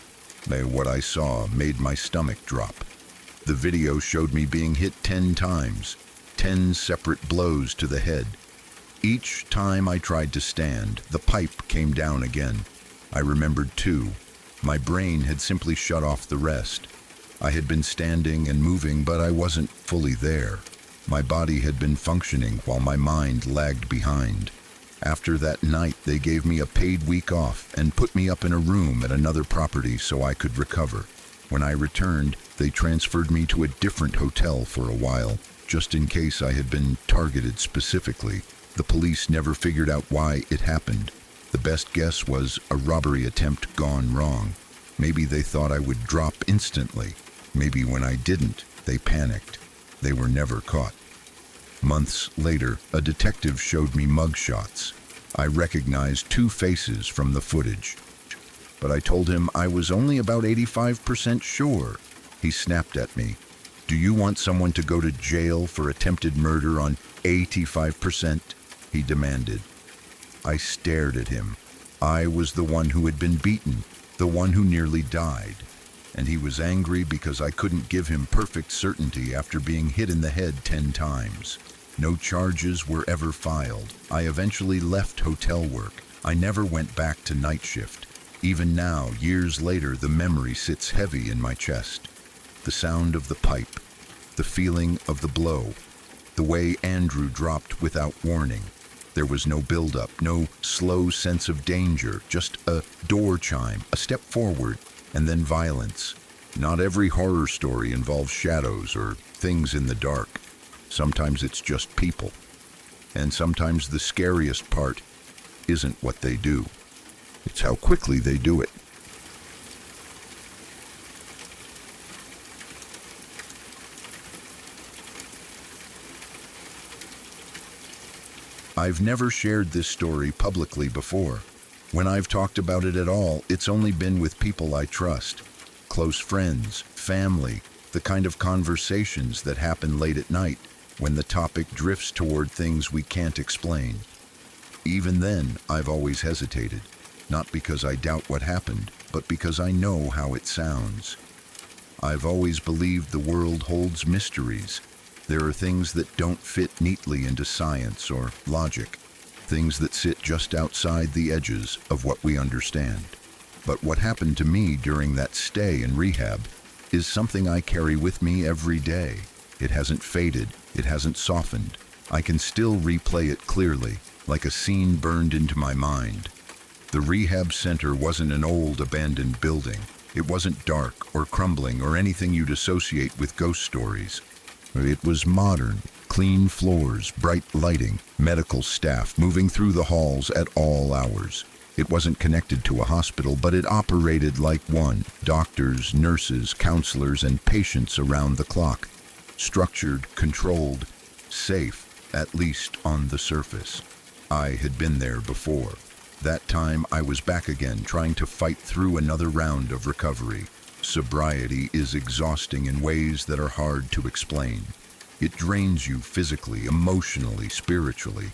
What I saw made my stomach drop. The video showed me being hit 10 times, 10 separate blows to the head. Each time I tried to stand, the pipe came down again. I remembered too. My brain had simply shut off the rest. I had been standing and moving, but I wasn't fully there. My body had been functioning while my mind lagged behind. After that night, they gave me a paid week off and put me up in a room at another property so I could recover. When I returned, they transferred me to a different hotel for a while, just in case I had been targeted specifically. The police never figured out why it happened. The best guess was a robbery attempt gone wrong. Maybe they thought I would drop instantly. Maybe when I didn't, they panicked. They were never caught. Months later, a detective showed me mugshots. I recognized two faces from the footage, but I told him I was only about 85% sure. He snapped at me. "Do you want someone to go to jail for attempted murder on 85%? He demanded. I stared at him. I was the one who had been beaten, the one who nearly died. And he was angry because I couldn't give him perfect certainty after being hit in the head 10 times. No charges were ever filed. I eventually left hotel work. I never went back to night shift. Even now, years later, the memory sits heavy in my chest. The sound of the pipe, the feeling of the blow, the way Andrew dropped without warning. There was no build-up, no slow sense of danger, just a door chime, a step forward, and then violence. Not every horror story involves shadows or things in the dark. Sometimes it's just people. And sometimes the scariest part isn't what they do. It's how quickly they do it. I've never shared this story publicly before. When I've talked about it at all, it's only been with people I trust. Close friends, family, the kind of conversations that happen late at night when the topic drifts toward things we can't explain. Even then, I've always hesitated, not because I doubt what happened, but because I know how it sounds. I've always believed the world holds mysteries. There are things that don't fit neatly into science or logic, things that sit just outside the edges of what we understand. But what happened to me during that stay in rehab is something I carry with me every day. It hasn't faded, it hasn't softened. I can still replay it clearly, like a scene burned into my mind. The rehab center wasn't an old abandoned building. It wasn't dark or crumbling or anything you'd associate with ghost stories. It was modern, clean floors, bright lighting, medical staff moving through the halls at all hours. It wasn't connected to a hospital, but it operated like one. Doctors, nurses, counselors, and patients around the clock. Structured, controlled, safe, at least on the surface. I had been there before. That time I was back again, trying to fight through another round of recovery. Sobriety is exhausting in ways that are hard to explain. It drains you physically, emotionally, spiritually.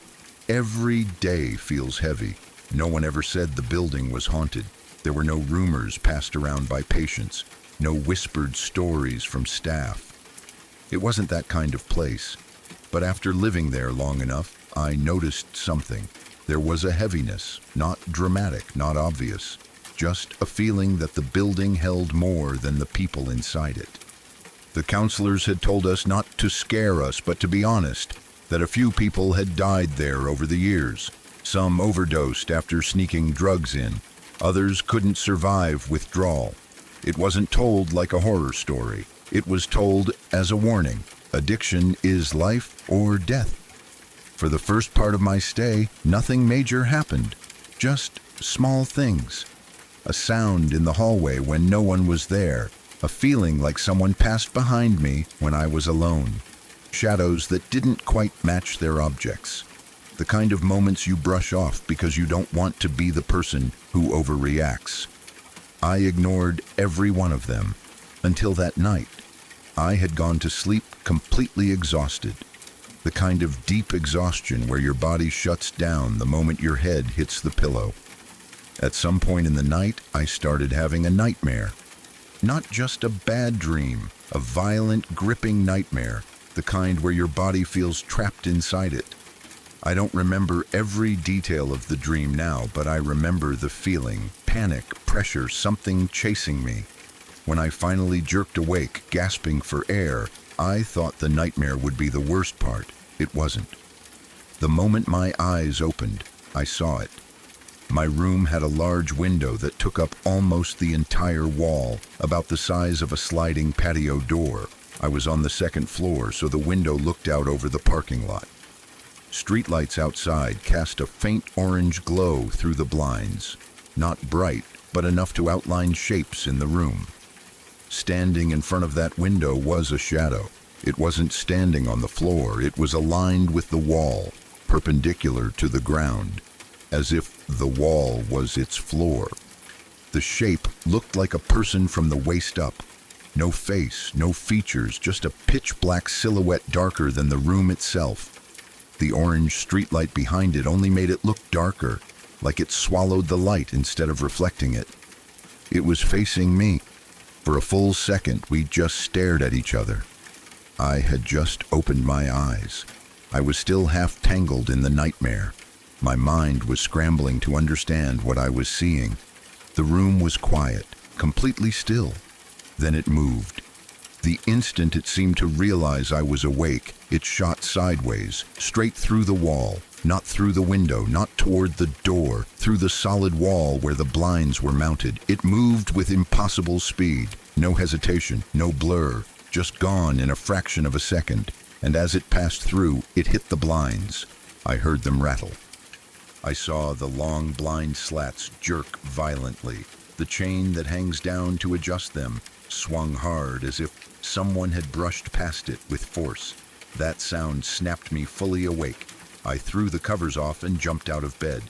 Every day feels heavy. No one ever said the building was haunted. There were no rumors passed around by patients, no whispered stories from staff. It wasn't that kind of place. But after living there long enough, I noticed something. There was a heaviness, not dramatic, not obvious. Just a feeling that the building held more than the people inside it. The counselors had told us not to scare us, but to be honest, that a few people had died there over the years. Some overdosed after sneaking drugs in. Others couldn't survive withdrawal. It wasn't told like a horror story. It was told as a warning. Addiction is life or death. For the first part of my stay, nothing major happened. Just small things. A sound in the hallway when no one was there. A feeling like someone passed behind me when I was alone. Shadows that didn't quite match their objects. The kind of moments you brush off because you don't want to be the person who overreacts. I ignored every one of them until that night. I had gone to sleep completely exhausted. The kind of deep exhaustion where your body shuts down the moment your head hits the pillow. At some point in the night, I started having a nightmare. Not just a bad dream, a violent, gripping nightmare, the kind where your body feels trapped inside it. I don't remember every detail of the dream now, but I remember the feeling, panic, pressure, something chasing me. When I finally jerked awake, gasping for air, I thought the nightmare would be the worst part. It wasn't. The moment my eyes opened, I saw it. My room had a large window that took up almost the entire wall, about the size of a sliding patio door. I was on the second floor, so the window looked out over the parking lot. Streetlights outside cast a faint orange glow through the blinds. Not bright, but enough to outline shapes in the room. Standing in front of that window was a shadow. It wasn't standing on the floor, it was aligned with the wall, perpendicular to the ground, as if the wall was its floor. The shape looked like a person from the waist up. No face, no features, just a pitch-black silhouette darker than the room itself. The orange streetlight behind it only made it look darker, like it swallowed the light instead of reflecting it. It was facing me. For a full second, we just stared at each other. I had just opened my eyes. I was still half tangled in the nightmare. My mind was scrambling to understand what I was seeing. The room was quiet, completely still. Then it moved. The instant it seemed to realize I was awake, it shot sideways, straight through the wall, not through the window, not toward the door, through the solid wall where the blinds were mounted. It moved with impossible speed. No hesitation, no blur, just gone in a fraction of a second. And as it passed through, it hit the blinds. I heard them rattle. I saw the long blind slats jerk violently. The chain that hangs down to adjust them swung hard as if someone had brushed past it with force. That sound snapped me fully awake. I threw the covers off and jumped out of bed.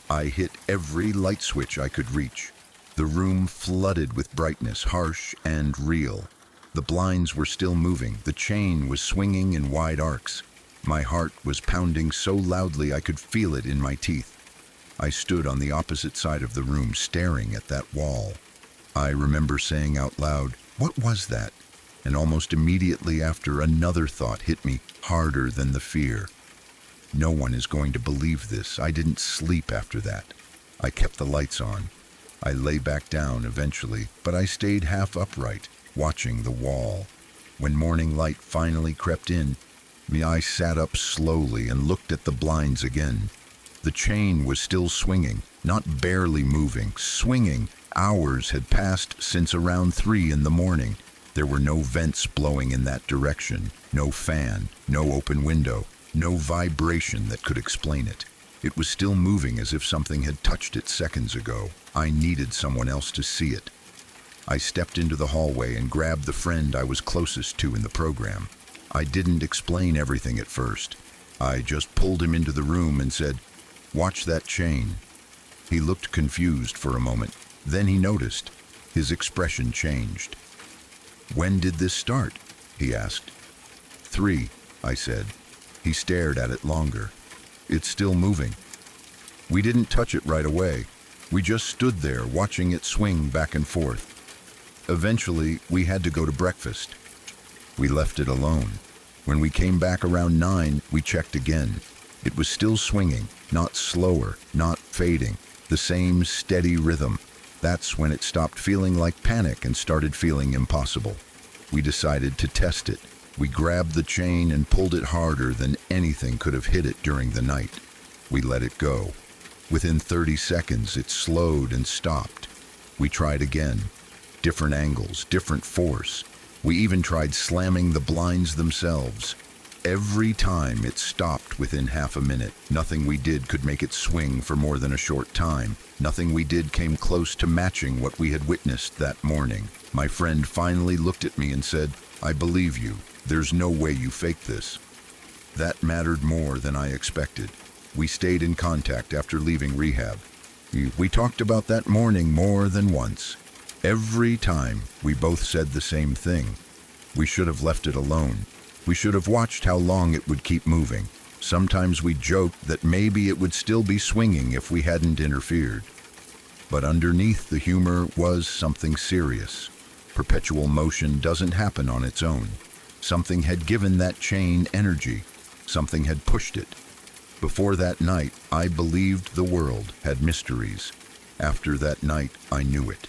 I hit every light switch I could reach. The room flooded with brightness, harsh and real. The blinds were still moving. The chain was swinging in wide arcs. My heart was pounding so loudly I could feel it in my teeth. I stood on the opposite side of the room, staring at that wall. I remember saying out loud, "What was that?" And almost immediately after, another thought hit me, harder than the fear. No one is going to believe this. I didn't sleep after that. I kept the lights on. I lay back down eventually, but I stayed half upright, watching the wall. When morning light finally crept in, I sat up slowly and looked at the blinds again. The chain was still swinging, not barely moving, swinging. Hours had passed since around 3 in the morning. There were no vents blowing in that direction, no fan, no open window, no vibration that could explain it. It was still moving as if something had touched it seconds ago. I needed someone else to see it. I stepped into the hallway and grabbed the friend I was closest to in the program. I didn't explain everything at first. I just pulled him into the room and said, "Watch that chain." He looked confused for a moment. Then he noticed. His expression changed. "When did this start?" he asked. 3, I said. He stared at it longer. "It's still moving." We didn't touch it right away. We just stood there watching it swing back and forth. Eventually, we had to go to breakfast. We left it alone. When we came back around 9, we checked again. It was still swinging, not slower, not fading, the same steady rhythm. That's when it stopped feeling like panic and started feeling impossible. We decided to test it. We grabbed the chain and pulled it harder than anything could have hit it during the night. We let it go. Within 30 seconds, it slowed and stopped. We tried again. Different angles, different force. We even tried slamming the blinds themselves. Every time it stopped within half a minute. Nothing we did could make it swing for more than a short time. Nothing we did came close to matching what we had witnessed that morning. My friend finally looked at me and said, "I believe you. There's no way you faked this." That mattered more than I expected. We stayed in contact after leaving rehab. We talked about that morning more than once. Every time, we both said the same thing. We should have left it alone. We should have watched how long it would keep moving. Sometimes we joked that maybe it would still be swinging if we hadn't interfered. But underneath the humor was something serious. Perpetual motion doesn't happen on its own. Something had given that chain energy. Something had pushed it. Before that night, I believed the world had mysteries. After that night, I knew it.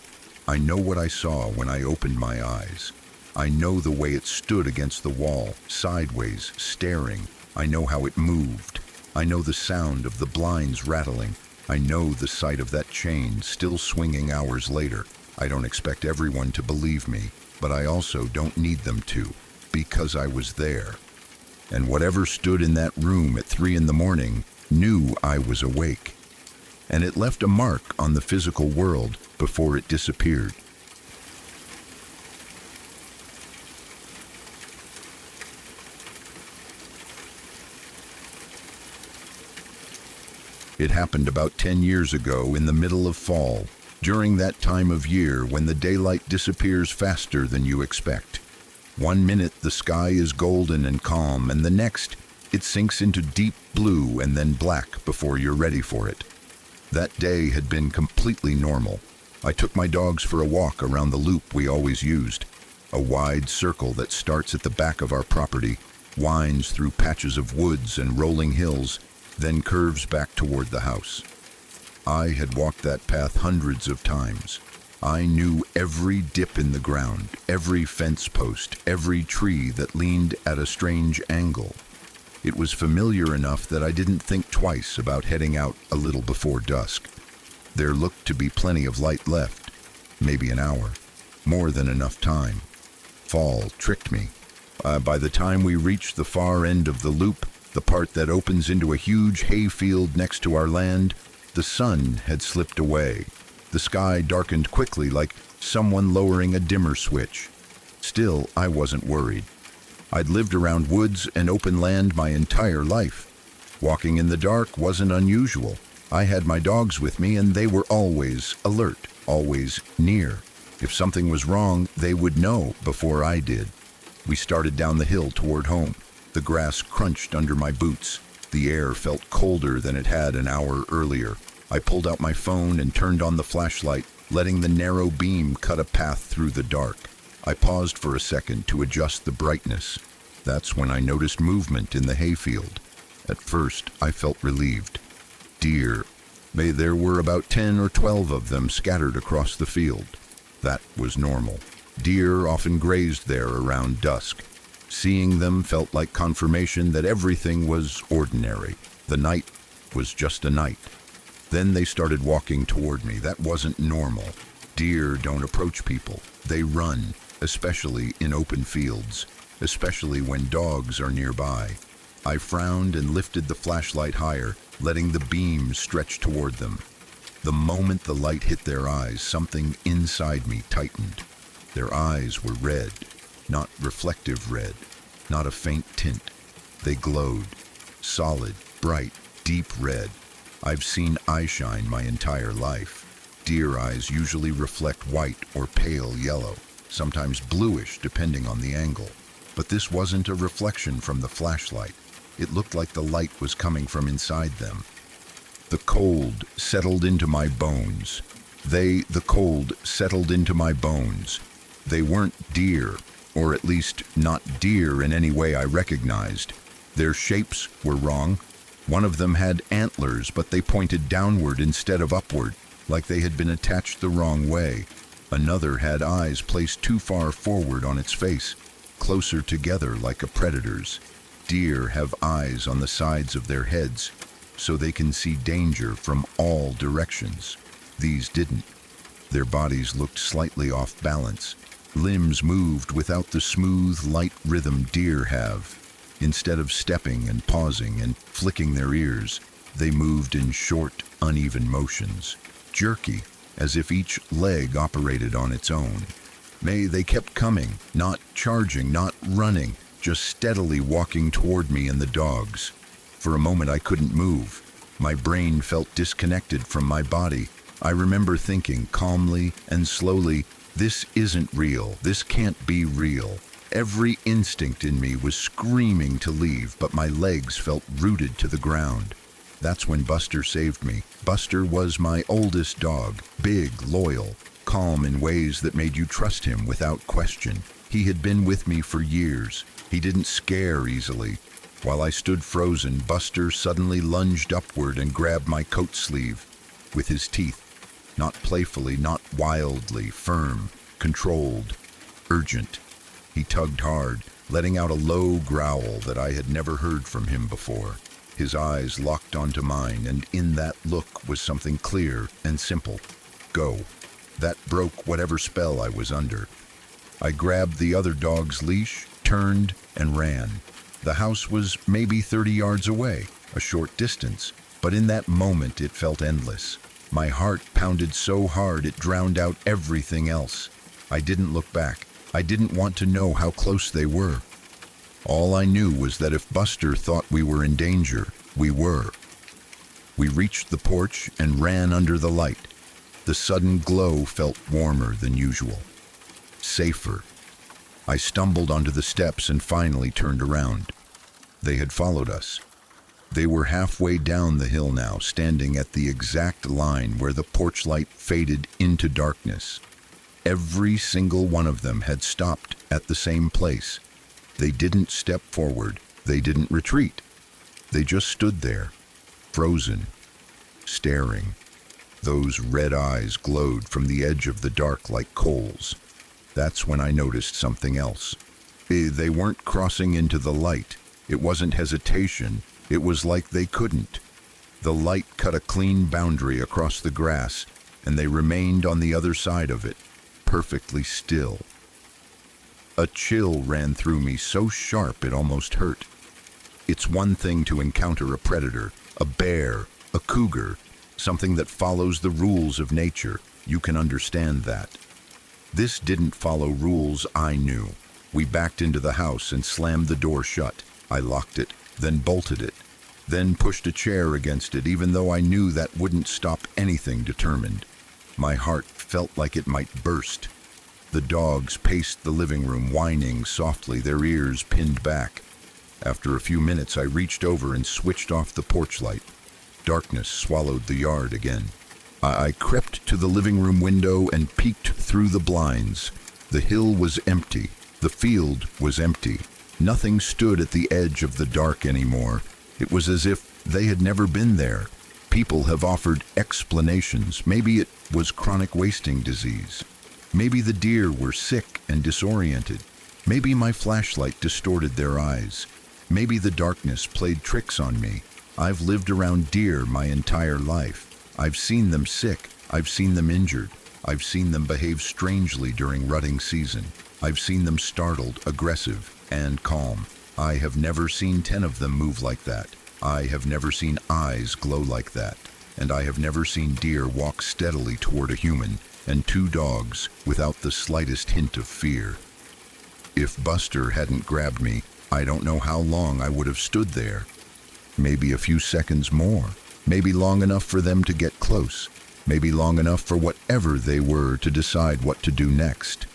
I know what I saw when I opened my eyes. I know the way it stood against the wall, sideways, staring. I know how it moved. I know the sound of the blinds rattling. I know the sight of that chain still swinging hours later. I don't expect everyone to believe me, but I also don't need them to, because I was there. And whatever stood in that room at 3 in the morning knew I was awake. And it left a mark on the physical world before it disappeared. It happened about 10 years ago in the middle of fall, during that time of year when the daylight disappears faster than you expect. One minute the sky is golden and calm, and the next it sinks into deep blue and then black before you're ready for it. That day had been completely normal. I took my dogs for a walk around the loop we always used, a wide circle that starts at the back of our property, winds through patches of woods and rolling hills, then curves back toward the house. I had walked that path hundreds of times. I knew every dip in the ground, every fence post, every tree that leaned at a strange angle. It was familiar enough that I didn't think twice about heading out a little before dusk. There looked to be plenty of light left, maybe an hour, more than enough time. Fall tricked me. By the time we reached the far end of the loop, the part that opens into a huge hayfield next to our land, the sun had slipped away. The sky darkened quickly, like someone lowering a dimmer switch. Still, I wasn't worried. I'd lived around woods and open land my entire life. Walking in the dark wasn't unusual. I had my dogs with me, and they were always alert, always near. If something was wrong, they would know before I did. We started down the hill toward home. The grass crunched under my boots. The air felt colder than it had an hour earlier. I pulled out my phone and turned on the flashlight, letting the narrow beam cut a path through the dark. I paused for a second to adjust the brightness. That's when I noticed movement in the hayfield. At first, I felt relieved. Deer. There were about 10 or 12 of them scattered across the field. That was normal. Deer often grazed there around dusk. Seeing them felt like confirmation that everything was ordinary. The night was just a night. Then they started walking toward me. That wasn't normal. Deer don't approach people. They run, especially in open fields, especially when dogs are nearby. I frowned and lifted the flashlight higher, letting the beam stretch toward them. The moment the light hit their eyes, something inside me tightened. Their eyes were red, not reflective red, not a faint tint. They glowed, solid, bright, deep red. I've seen eyeshine my entire life. Deer eyes usually reflect white or pale yellow, sometimes bluish depending on the angle. But this wasn't a reflection from the flashlight. It looked like the light was coming from inside them. The cold settled into my bones. The cold settled into my bones. They weren't deer, or at least not deer in any way I recognized. Their shapes were wrong. One of them had antlers, but they pointed downward instead of upward, like they had been attached the wrong way. Another had eyes placed too far forward on its face, closer together like a predator's. Deer have eyes on the sides of their heads, so they can see danger from all directions. These didn't. Their bodies looked slightly off balance. Limbs moved without the smooth, light rhythm deer have. Instead of stepping and pausing and flicking their ears, they moved in short, uneven motions, jerky, as if each leg operated on its own. They kept coming, not charging, not running, just steadily walking toward me and the dogs. For a moment I couldn't move. My brain felt disconnected from my body. I remember thinking calmly and slowly, this isn't real, this can't be real. Every instinct in me was screaming to leave, but my legs felt rooted to the ground. That's when Buster saved me. Buster was my oldest dog, big, loyal, calm in ways that made you trust him without question. He had been with me for years. He didn't scare easily. While I stood frozen, Buster suddenly lunged upward and grabbed my coat sleeve with his teeth. Not playfully, not wildly, firm, controlled, urgent. He tugged hard, letting out a low growl that I had never heard from him before. His eyes locked onto mine, and in that look was something clear and simple. Go. That broke whatever spell I was under. I grabbed the other dog's leash, turned, and ran. The house was maybe 30 yards away, a short distance, but in that moment it felt endless. My heart pounded so hard it drowned out everything else. I didn't look back. I didn't want to know how close they were. All I knew was that if Buster thought we were in danger, we were. We reached the porch and ran under the light. The sudden glow felt warmer than usual. Safer. I stumbled onto the steps and finally turned around. They had followed us. They were halfway down the hill now, standing at the exact line where the porch light faded into darkness. Every single one of them had stopped at the same place. They didn't step forward. They didn't retreat. They just stood there, frozen, staring. Those red eyes glowed from the edge of the dark like coals. That's when I noticed something else. They weren't crossing into the light. It wasn't hesitation. It was like they couldn't. The light cut a clean boundary across the grass, and they remained on the other side of it, perfectly still. A chill ran through me so sharp it almost hurt. It's one thing to encounter a predator, a bear, a cougar, something that follows the rules of nature. You can understand that. This didn't follow rules I knew. We backed into the house and slammed the door shut. I locked it, then bolted it, then pushed a chair against it, even though I knew that wouldn't stop anything determined. My heart felt like it might burst. The dogs paced the living room, whining softly, their ears pinned back. After a few minutes, I reached over and switched off the porch light. Darkness swallowed the yard again. I crept to the living room window and peeked through the blinds. The hill was empty. The field was empty. Nothing stood at the edge of the dark anymore. It was as if they had never been there. People have offered explanations. Maybe it was chronic wasting disease. Maybe the deer were sick and disoriented. Maybe my flashlight distorted their eyes. Maybe the darkness played tricks on me. I've lived around deer my entire life. I've seen them sick. I've seen them injured. I've seen them behave strangely during rutting season. I've seen them startled, aggressive, and calm. I have never seen 10 of them move like that. I have never seen eyes glow like that. And I have never seen deer walk steadily toward a human and 2 dogs without the slightest hint of fear. If Buster hadn't grabbed me, I don't know how long I would have stood there. Maybe a few seconds more. Maybe long enough for them to get close. Maybe long enough for whatever they were to decide what to do next.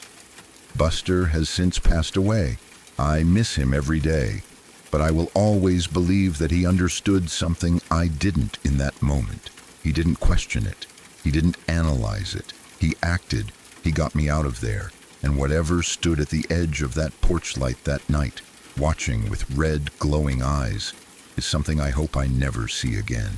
Buster has since passed away. I miss him every day, but I will always believe that he understood something I didn't in that moment. He didn't question it. He didn't analyze it. He acted. He got me out of there. And whatever stood at the edge of that porch light that night, watching with red, glowing eyes, is something I hope I never see again.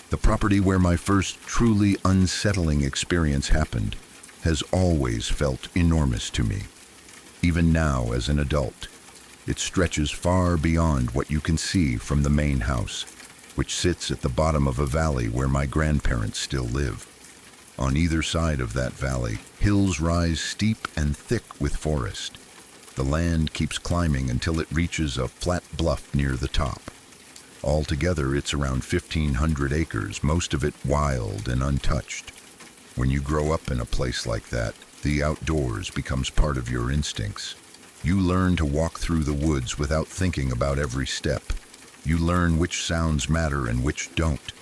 The property where my first truly unsettling experience happened has always felt enormous to me. Even now as an adult, it stretches far beyond what you can see from the main house, which sits at the bottom of a valley where my grandparents still live. On either side of that valley, hills rise steep and thick with forest. The land keeps climbing until it reaches a flat bluff near the top. Altogether, it's around 1,500 acres, most of it wild and untouched. When you grow up in a place like that, the outdoors becomes part of your instincts. You learn to walk through the woods without thinking about every step. You learn which sounds matter and which don't.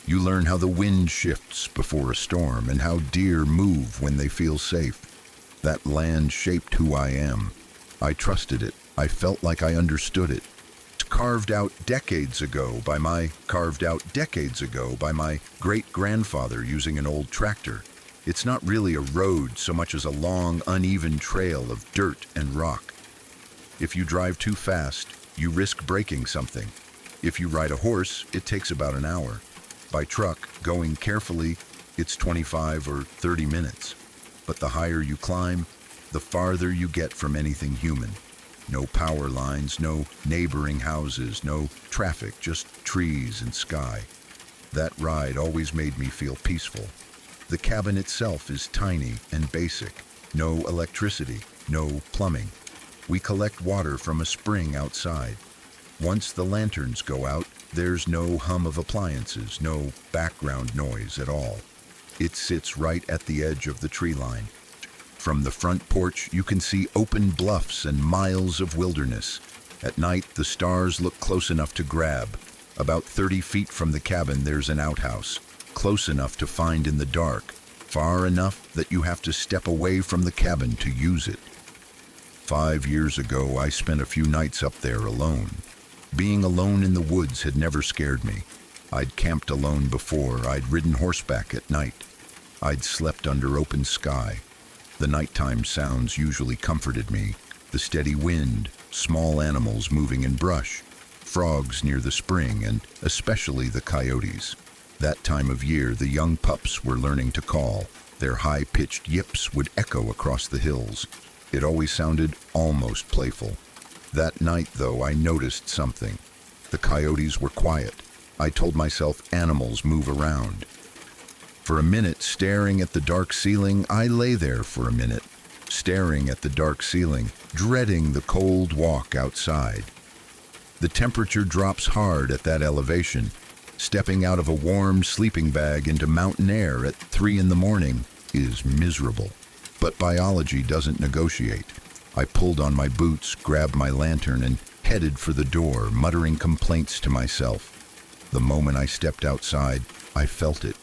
You learn how the wind shifts before a storm and how deer move when they feel safe. That land shaped who I am. I trusted it. I felt like I understood it. Carved out decades ago by my great-grandfather using an old tractor. It's not really a road so much as a long, uneven trail of dirt and rock. If you drive too fast, you risk breaking something. If you ride a horse, it takes about an hour. By truck, going carefully, it's 25 or 30 minutes. But the higher you climb, the farther you get from anything human. No power lines, no neighboring houses, no traffic, just trees and sky. That ride always made me feel peaceful. The cabin itself is tiny and basic. No electricity, no plumbing. We collect water from a spring outside. Once the lanterns go out, there's no hum of appliances, no background noise at all. It sits right at the edge of the tree line. From the front porch, you can see open bluffs and miles of wilderness. At night, the stars look close enough to grab. About 30 feet from the cabin, there's an outhouse, close enough to find in the dark, far enough that you have to step away from the cabin to use it. 5 years ago, I spent a few nights up there alone. Being alone in the woods had never scared me. I'd camped alone before, I'd ridden horseback at night. I'd slept under open sky. The nighttime sounds usually comforted me. The steady wind, small animals moving in brush, frogs near the spring, and especially the coyotes. That time of year, the young pups were learning to call. Their high-pitched yips would echo across the hills. It always sounded almost playful. That night, though, I noticed something. The coyotes were quiet. I told myself animals move around. For a minute, staring at the dark ceiling, I lay there for a minute, staring at the dark ceiling, dreading the cold walk outside. The temperature drops hard at that elevation. Stepping out of a warm sleeping bag into mountain air at 3 in the morning is miserable. But biology doesn't negotiate. I pulled on my boots, grabbed my lantern, and headed for the door, muttering complaints to myself. The moment I stepped outside, I felt it.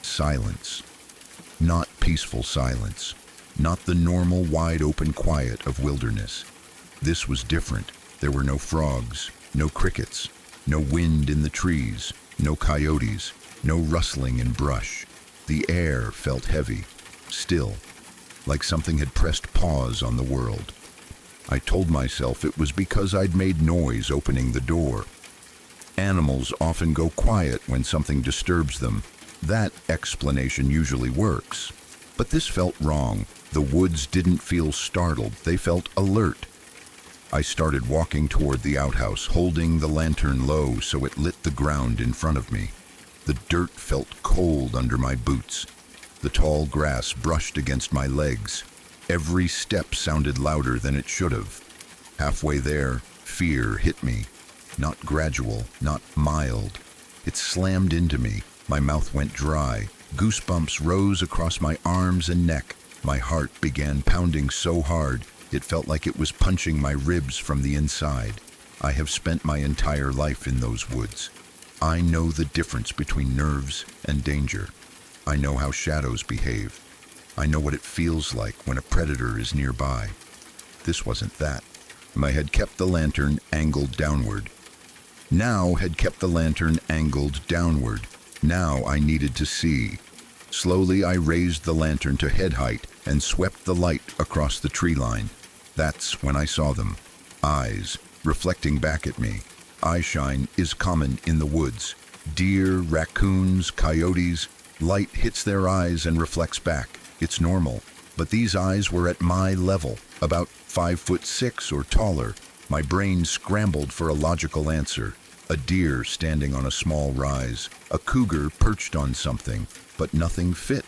Silence. Not peaceful silence. Not the normal, wide-open quiet of wilderness. This was different. There were no frogs, no crickets, no wind in the trees, no coyotes, no rustling in brush. The air felt heavy, still, like something had pressed pause on the world. I told myself it was because I'd made noise opening the door. Animals often go quiet when something disturbs them. That explanation usually works. But this felt wrong. The woods didn't feel startled, they felt alert. I started walking toward the outhouse, holding the lantern low so it lit the ground in front of me. The dirt felt cold under my boots. The tall grass brushed against my legs. Every step sounded louder than it should have. Halfway there, fear hit me. Not gradual, not mild. It slammed into me. My mouth went dry. Goosebumps rose across my arms and neck. My heart began pounding so hard, it felt like it was punching my ribs from the inside. I have spent my entire life in those woods. I know the difference between nerves and danger. I know how shadows behave. I know what it feels like when a predator is nearby. This wasn't that. I had kept the lantern angled downward. Now I needed to see. Slowly I raised the lantern to head height and swept the light across the tree line. That's when I saw them. Eyes, reflecting back at me. Eyeshine is common in the woods. Deer, raccoons, coyotes, light hits their eyes and reflects back. It's normal. But these eyes were at my level, about 5'6" or taller. My brain scrambled for a logical answer. A deer standing on a small rise, a cougar perched on something, but nothing fit.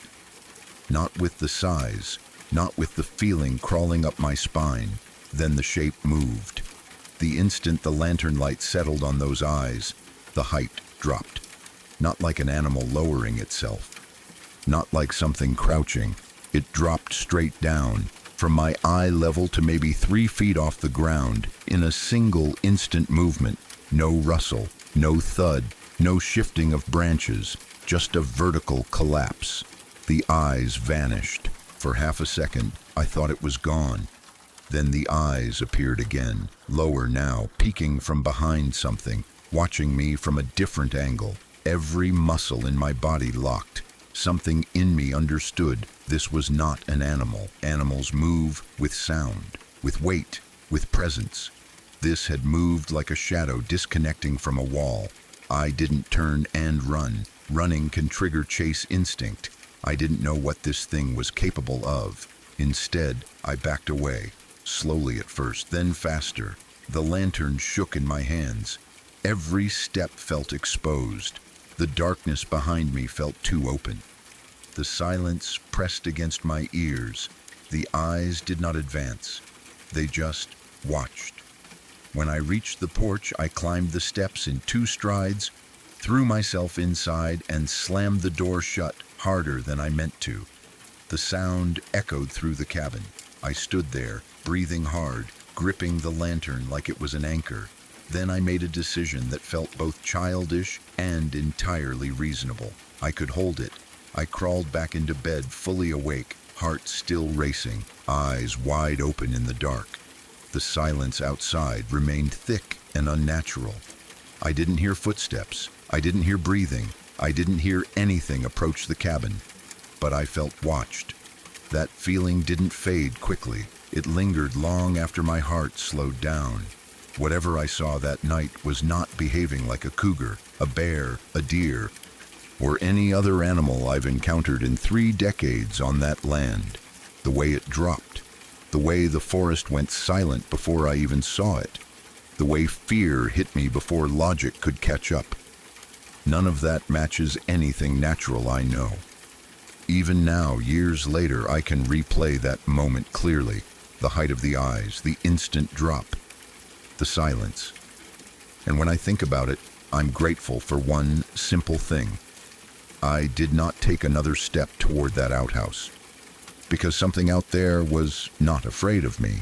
Not with the size, not with the feeling crawling up my spine. Then the shape moved. The instant the lantern light settled on those eyes, the height dropped. Not like an animal lowering itself. Not like something crouching. It dropped straight down, from my eye level to maybe 3 feet off the ground, in a single instant movement. No rustle, no thud, no shifting of branches, just a vertical collapse. The eyes vanished. For half a second, I thought it was gone. Then the eyes appeared again, lower now, peeking from behind something, watching me from a different angle. Every muscle in my body locked. Something in me understood this was not an animal. Animals move with sound, with weight, with presence. This had moved like a shadow disconnecting from a wall. I didn't turn and run. Running can trigger chase instinct. I didn't know what this thing was capable of. Instead, I backed away, slowly at first, then faster. The lantern shook in my hands. Every step felt exposed. The darkness behind me felt too open. The silence pressed against my ears. The eyes did not advance. They just watched. When I reached the porch, I climbed the steps in 2 strides, threw myself inside, and slammed the door shut harder than I meant to. The sound echoed through the cabin. I stood there, breathing hard, gripping the lantern like it was an anchor. Then I made a decision that felt both childish and entirely reasonable. I could hold it. I crawled back into bed, fully awake, heart still racing, eyes wide open in the dark. The silence outside remained thick and unnatural. I didn't hear footsteps. I didn't hear breathing. I didn't hear anything approach the cabin. But I felt watched. That feeling didn't fade quickly. It lingered long after my heart slowed down. Whatever I saw that night was not behaving like a cougar, a bear, a deer, or any other animal I've encountered in 3 decades on that land. The way it dropped, the way the forest went silent before I even saw it, the way fear hit me before logic could catch up. None of that matches anything natural I know. Even now, years later, I can replay that moment clearly. The height of the eyes, the instant drop, the silence. And when I think about it, I'm grateful for one simple thing. I did not take another step toward that outhouse, because something out there was not afraid of me.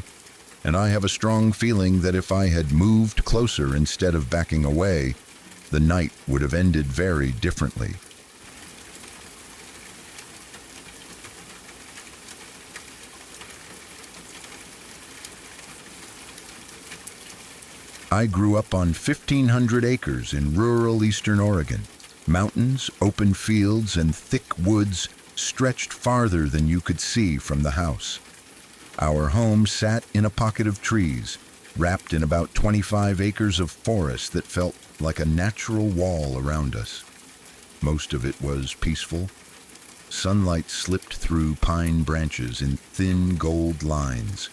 And I have a strong feeling that if I had moved closer instead of backing away, the night would have ended very differently. I grew up on 1,500 acres in rural eastern Oregon. Mountains, open fields, and thick woods stretched farther than you could see from the house. Our home sat in a pocket of trees, wrapped in about 25 acres of forest that felt like a natural wall around us. Most of it was peaceful. Sunlight slipped through pine branches in thin gold lines.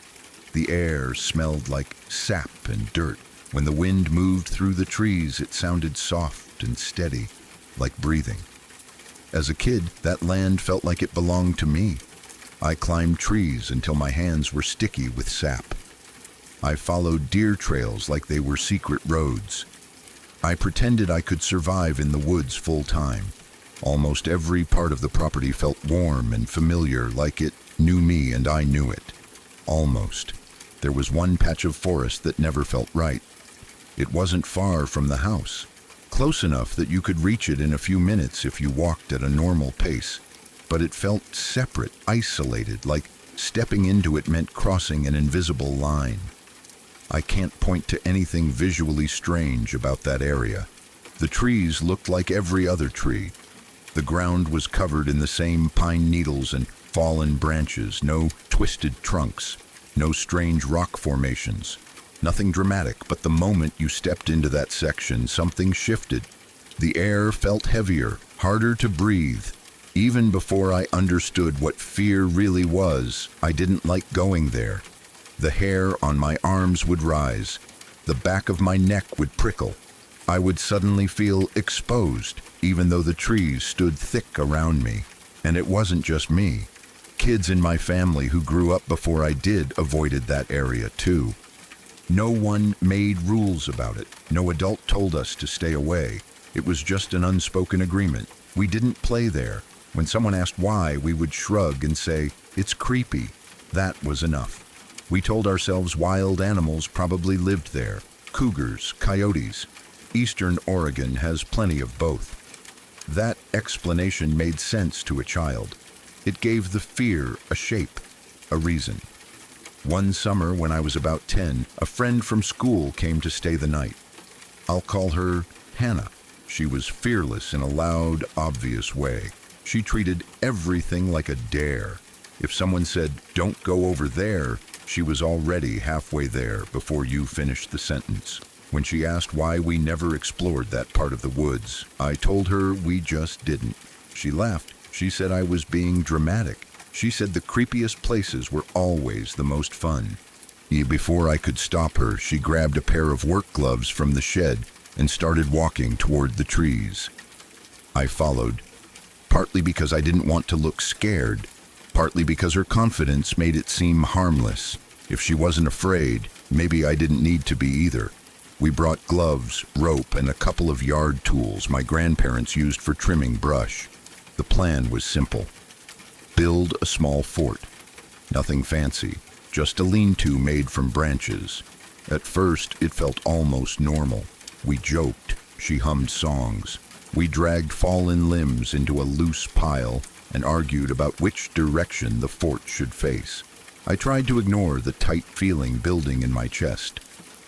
The air smelled like sap and dirt. When the wind moved through the trees, it sounded soft and steady, like breathing. As a kid, that land felt like it belonged to me. I climbed trees until my hands were sticky with sap. I followed deer trails like they were secret roads. I pretended I could survive in the woods full time. Almost every part of the property felt warm and familiar, like it knew me and I knew it. Almost. There was one patch of forest that never felt right. It wasn't far from the house, close enough that you could reach it in a few minutes if you walked at a normal pace, but it felt separate, isolated, like stepping into it meant crossing an invisible line. I can't point to anything visually strange about that area. The trees looked like every other tree. The ground was covered in the same pine needles and fallen branches, no twisted trunks, no strange rock formations. Nothing dramatic, but the moment you stepped into that section, something shifted. The air felt heavier, harder to breathe. Even before I understood what fear really was, I didn't like going there. The hair on my arms would rise. The back of my neck would prickle. I would suddenly feel exposed, even though the trees stood thick around me. And it wasn't just me. Kids in my family who grew up before I did avoided that area too. No one made rules about it. No adult told us to stay away. It was just an unspoken agreement. We didn't play there. When someone asked why, we would shrug and say, "It's creepy." That was enough. We told ourselves wild animals probably lived there. Cougars, coyotes. Eastern Oregon has plenty of both. That explanation made sense to a child. It gave the fear a shape, a reason. One summer when I was about 10, a friend from school came to stay the night. I'll call her Hannah. She was fearless in a loud, obvious way. She treated everything like a dare. If someone said, "Don't go over there," she was already halfway there before you finished the sentence. When she asked why we never explored that part of the woods, I told her we just didn't. She laughed. She said I was being dramatic. She said the creepiest places were always the most fun. Before I could stop her, she grabbed a pair of work gloves from the shed and started walking toward the trees. I followed, partly because I didn't want to look scared, partly because her confidence made it seem harmless. If she wasn't afraid, maybe I didn't need to be either. We brought gloves, rope, and a couple of yard tools my grandparents used for trimming brush. The plan was simple. Build a small fort. Nothing fancy, just a lean-to made from branches. At first, it felt almost normal. We joked, she hummed songs. We dragged fallen limbs into a loose pile and argued about which direction the fort should face. I tried to ignore the tight feeling building in my chest.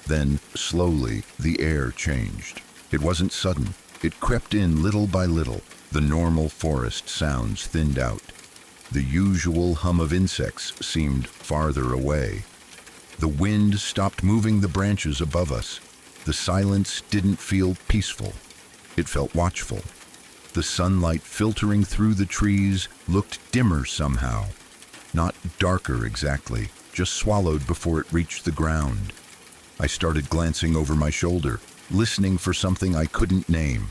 Then, slowly, the air changed. It wasn't sudden. It crept in little by little. The normal forest sounds thinned out. The usual hum of insects seemed farther away. The wind stopped moving the branches above us. The silence didn't feel peaceful. It felt watchful. The sunlight filtering through the trees looked dimmer somehow. Not darker exactly, just swallowed before it reached the ground. I started glancing over my shoulder, listening for something I couldn't name.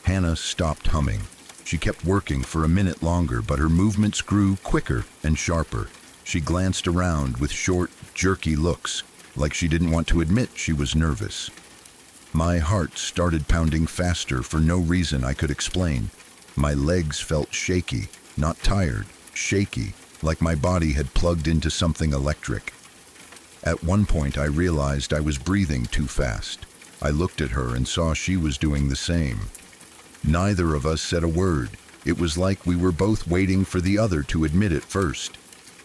Hannah stopped humming. She kept working for a minute longer, but her movements grew quicker and sharper. She glanced around with short, jerky looks, like she didn't want to admit she was nervous. My heart started pounding faster for no reason I could explain. My legs felt shaky, not tired, shaky, like my body had plugged into something electric. At one point I realized I was breathing too fast. I looked at her and saw she was doing the same. Neither of us said a word. It was like we were both waiting for the other to admit it first.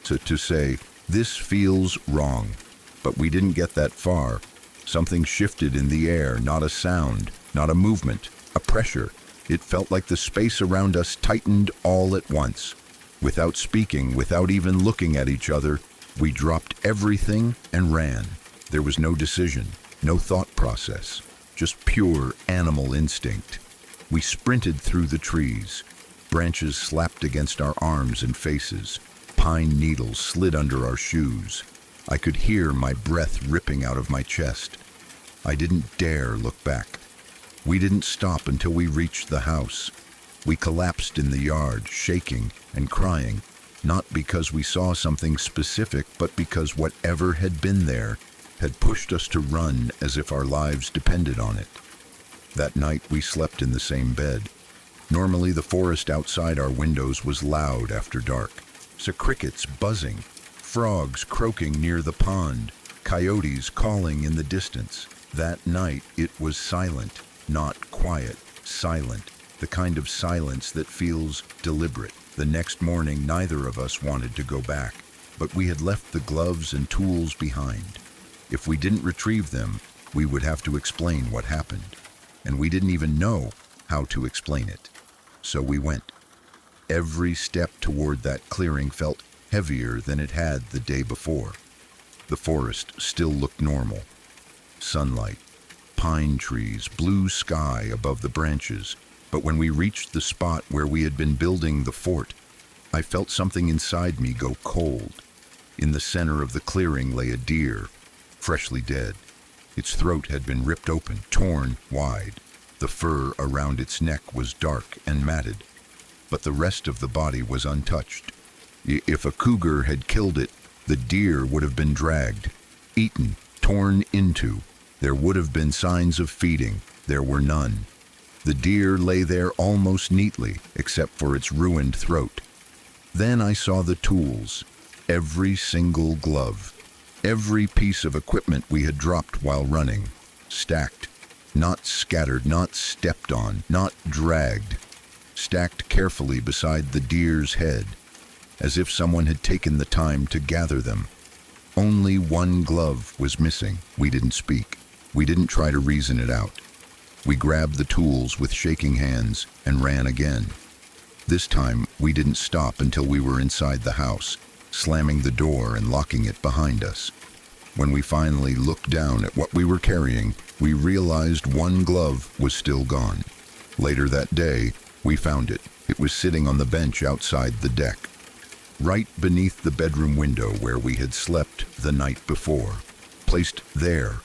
To say, "This feels wrong." But we didn't get that far. Something shifted in the air, not a sound, not a movement, a pressure. It felt like the space around us tightened all at once. Without speaking, without even looking at each other, we dropped everything and ran. There was no decision, no thought process, just pure animal instinct. We sprinted through the trees. Branches slapped against our arms and faces. Pine needles slid under our shoes. I could hear my breath ripping out of my chest. I didn't dare look back. We didn't stop until we reached the house. We collapsed in the yard, shaking and crying, not because we saw something specific, but because whatever had been there had pushed us to run as if our lives depended on it. That night we slept in the same bed. Normally the forest outside our windows was loud after dark. So crickets buzzing, frogs croaking near the pond, coyotes calling in the distance. That night it was silent, not quiet, silent, the kind of silence that feels deliberate. The next morning neither of us wanted to go back, but we had left the gloves and tools behind. If we didn't retrieve them, we would have to explain what happened. And we didn't even know how to explain it. So we went. Every step toward that clearing felt heavier than it had the day before. The forest still looked normal. Sunlight, pine trees, blue sky above the branches. But when we reached the spot where we had been building the fort, I felt something inside me go cold. In the center of the clearing lay a deer, freshly dead. Its throat had been ripped open, torn wide. The fur around its neck was dark and matted, but the rest of the body was untouched. If a cougar had killed it, the deer would have been dragged, eaten, torn into. There would have been signs of feeding. There were none. The deer lay there almost neatly, except for its ruined throat. Then I saw the tools, every single glove, every piece of equipment we had dropped while running, stacked, not scattered, not stepped on, not dragged, stacked carefully beside the deer's head, as if someone had taken the time to gather them. Only one glove was missing. We didn't speak. We didn't try to reason it out. We grabbed the tools with shaking hands and ran again. This time, we didn't stop until we were inside the house, slamming the door and locking it behind us. When we finally looked down at what we were carrying, we realized one glove was still gone. Later that day, we found it. It was sitting on the bench outside the deck, right beneath the bedroom window where we had slept the night before. Placed there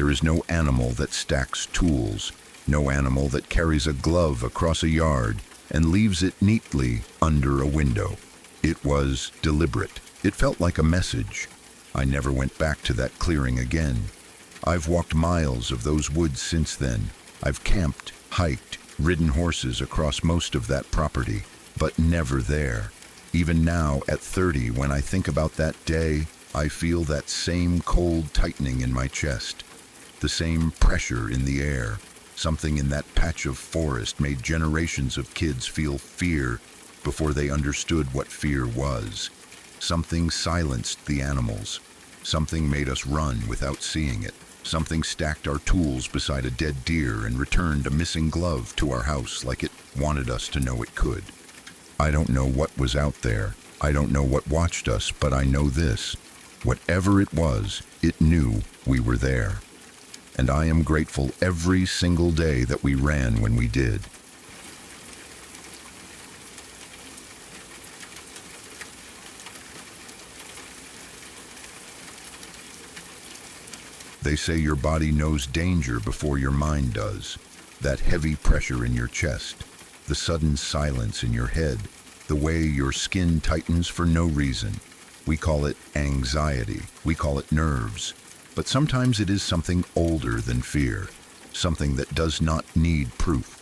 is no animal that stacks tools, no animal that carries a glove across a yard and leaves it neatly under a window. It was deliberate. It felt like a message. I never went back to that clearing again. I've walked miles of those woods since then. I've camped, hiked, ridden horses across most of that property, but never there. Even now, at 30, when I think about that day, I feel that same cold tightening in my chest, the same pressure in the air. Something in that patch of forest made generations of kids feel fear before they understood what fear was. Something silenced the animals. Something made us run without seeing it. Something stacked our tools beside a dead deer and returned a missing glove to our house like it wanted us to know it could. I don't know what was out there. I don't know what watched us, but I know this. Whatever it was, it knew we were there. And I am grateful every single day that we ran when we did. They say your body knows danger before your mind does. That heavy pressure in your chest, the sudden silence in your head, the way your skin tightens for no reason. We call it anxiety. We call it nerves. But sometimes it is something older than fear, something that does not need proof.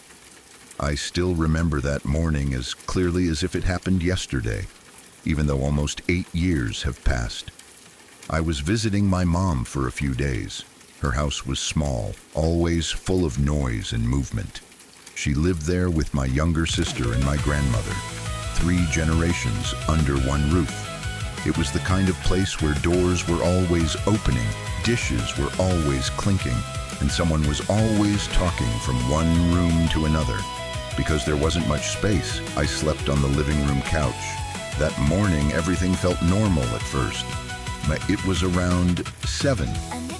I still remember that morning as clearly as if it happened yesterday, even though almost 8 years have passed. I was visiting my mom for a few days. Her house was small, always full of noise and movement. She lived there with my younger sister and my grandmother, 3 generations under one roof. It was the kind of place where doors were always opening, dishes were always clinking, and someone was always talking from one room to another. Because there wasn't much space, I slept on the living room couch. That morning, everything felt normal at first. It was around 7,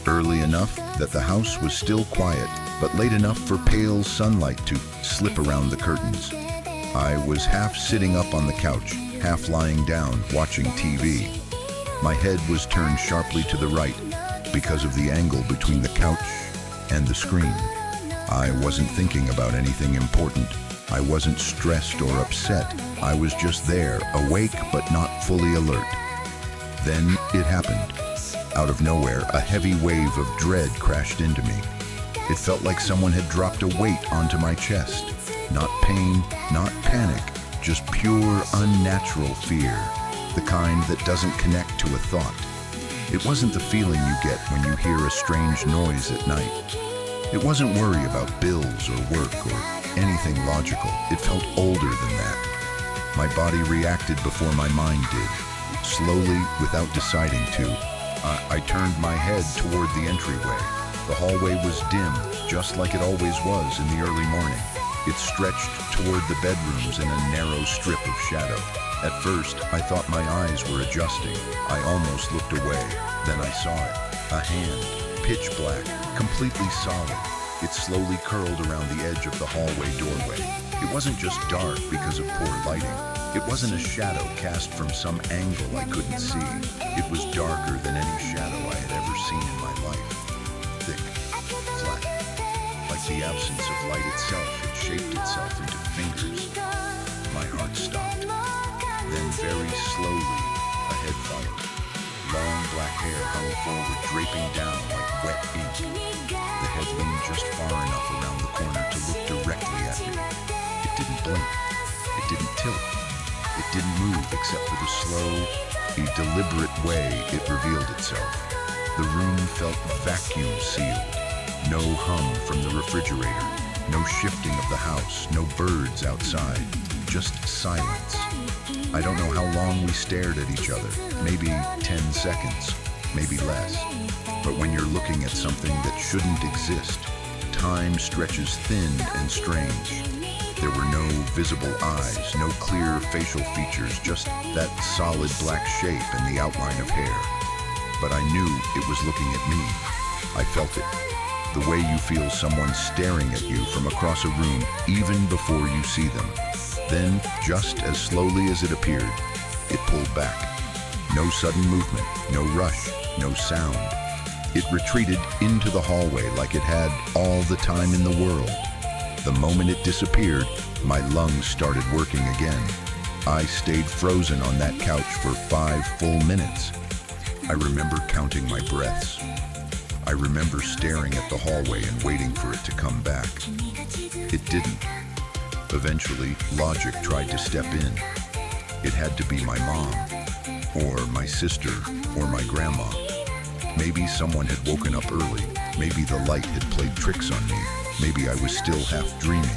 early enough that the house was still quiet, but late enough for pale sunlight to slip around the curtains. I was half sitting up on the couch, half lying down, watching TV. My head was turned sharply to the right because of the angle between the couch and the screen. I wasn't thinking about anything important. I wasn't stressed or upset. I was just there, awake but not fully alert. Then it happened. Out of nowhere, a heavy wave of dread crashed into me. It felt like someone had dropped a weight onto my chest. Not pain, not panic, just pure, unnatural fear. The kind that doesn't connect to a thought. It wasn't the feeling you get when you hear a strange noise at night. It wasn't worry about bills or work or anything logical. It felt older than that. My body reacted before my mind did. Slowly, without deciding to, I turned my head toward the entryway. The hallway was dim, just like it always was in the early morning. It stretched toward the bedrooms in a narrow strip of shadow. At first, I thought my eyes were adjusting. I almost looked away. Then I saw it. A hand, pitch black, completely solid. It slowly curled around the edge of the hallway doorway. It wasn't just dark because of poor lighting. It wasn't a shadow cast from some angle I couldn't see. It was darker than any shadow I had ever seen in my life. Thick, flat, like the absence of light itself had shaped itself into fingers. My heart stopped. Then very slowly, a head followed. Long black hair hung forward, draping down like wet ink. The head leaned just far enough around the corner to look directly at me. It didn't blink. It didn't tilt. It didn't move except for the slow, deliberate way it revealed itself. The room felt vacuum sealed. No hum from the refrigerator. No shifting of the house. No birds outside. Just silence. I don't know how long we stared at each other. Maybe 10 seconds. Maybe less. But when you're looking at something that shouldn't exist, time stretches thin and strange. There were no visible eyes, no clear facial features, just that solid black shape and the outline of hair. But I knew it was looking at me. I felt it. The way you feel someone staring at you from across a room even before you see them. Then, just as slowly as it appeared, it pulled back. No sudden movement, no rush, no sound. It retreated into the hallway like it had all the time in the world. The moment it disappeared, my lungs started working again. I stayed frozen on that couch for 5 full minutes. I remember counting my breaths. I remember staring at the hallway and waiting for it to come back. It didn't. Eventually, logic tried to step in. It had to be my mom, or my sister, or my grandma. Maybe someone had woken up early. Maybe the light had played tricks on me. Maybe I was still half dreaming.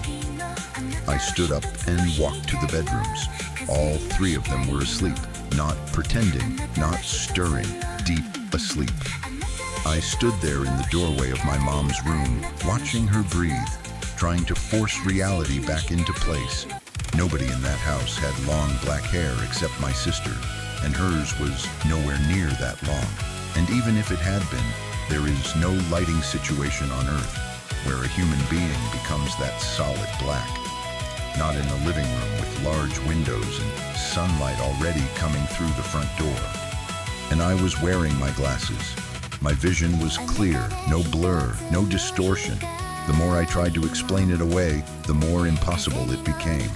I stood up and walked to the bedrooms. All three of them were asleep, not pretending, not stirring, deep asleep. I stood there in the doorway of my mom's room, watching her breathe, trying to force reality back into place. Nobody in that house had long black hair except my sister, and hers was nowhere near that long. And even if it had been, there is no lighting situation on Earth where a human being becomes that solid black. Not in a living room with large windows and sunlight already coming through the front door. And I was wearing my glasses. My vision was clear, no blur, no distortion. The more I tried to explain it away, the more impossible it became.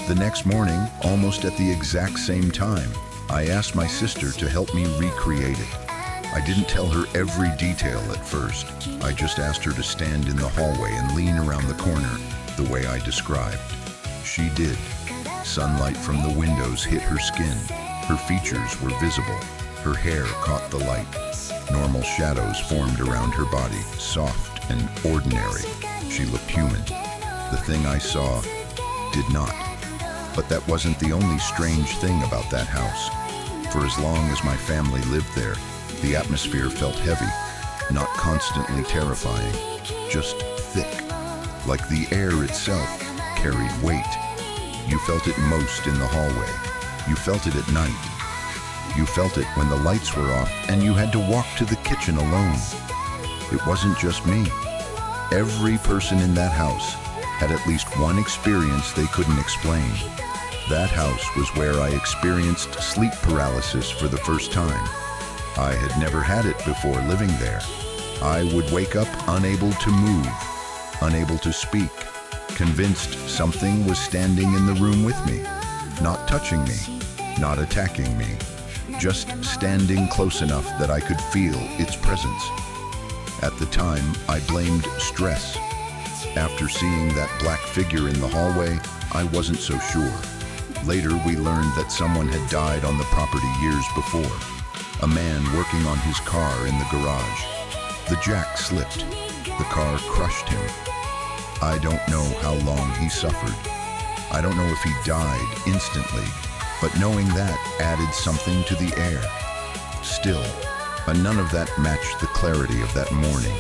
The next morning, almost at the exact same time, I asked my sister to help me recreate it. I didn't tell her every detail at first. I just asked her to stand in the hallway and lean around the corner the way I described. She did. Sunlight from the windows hit her skin. Her features were visible. Her hair caught the light. Normal shadows formed around her body, soft and ordinary. She looked human. The thing I saw did not. But that wasn't the only strange thing about that house. For as long as my family lived there, the atmosphere felt heavy, not constantly terrifying, just thick, like the air itself carried weight. You felt it most in the hallway. You felt it at night. You felt it when the lights were off and you had to walk to the kitchen alone. It wasn't just me. Every person in that house had at least one experience they couldn't explain. That house was where I experienced sleep paralysis for the first time. I had never had it before living there. I would wake up unable to move, unable to speak, convinced something was standing in the room with me, not touching me, not attacking me, just standing close enough that I could feel its presence. At the time, I blamed stress. After seeing that black figure in the hallway, I wasn't so sure. Later, we learned that someone had died on the property years before. A man working on his car in the garage. The jack slipped. The car crushed him. I don't know how long he suffered. I don't know if he died instantly, but knowing that added something to the air. Still, none of that matched the clarity of that morning.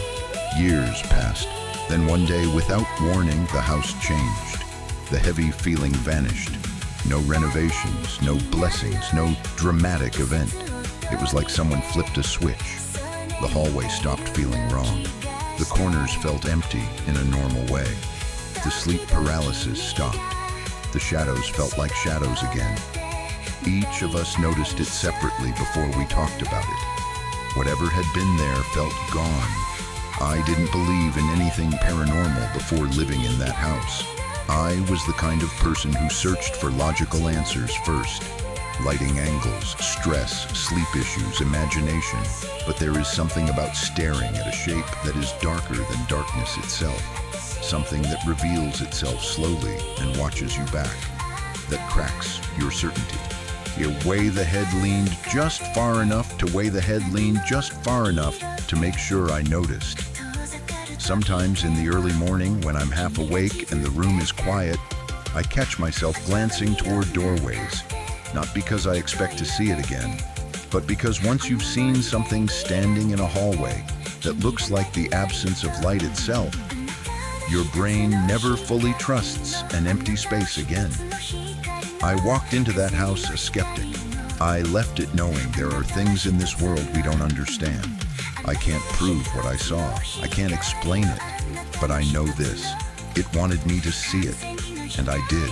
Years passed. Then one day, without warning, the house changed. The heavy feeling vanished. No renovations, no blessings, no dramatic event. It was like someone flipped a switch. The hallway stopped feeling wrong. The corners felt empty in a normal way. The sleep paralysis stopped. The shadows felt like shadows again. Each of us noticed it separately before we talked about it. Whatever had been there felt gone. I didn't believe in anything paranormal before living in that house. I was the kind of person who searched for logical answers first. Lighting angles, stress, sleep issues, imagination. But there is something about staring at a shape that is darker than darkness itself. Something that reveals itself slowly and watches you back. That cracks your certainty. You weigh the head leaned just far enough to weigh the head leaned just far enough to make sure I noticed. Sometimes in the early morning when I'm half awake and the room is quiet, I catch myself glancing toward doorways. Not because I expect to see it again, but because once you've seen something standing in a hallway that looks like the absence of light itself, your brain never fully trusts an empty space again. I walked into that house a skeptic. I left it knowing there are things in this world we don't understand. I can't prove what I saw. I can't explain it. But I know this. It wanted me to see it, and I did.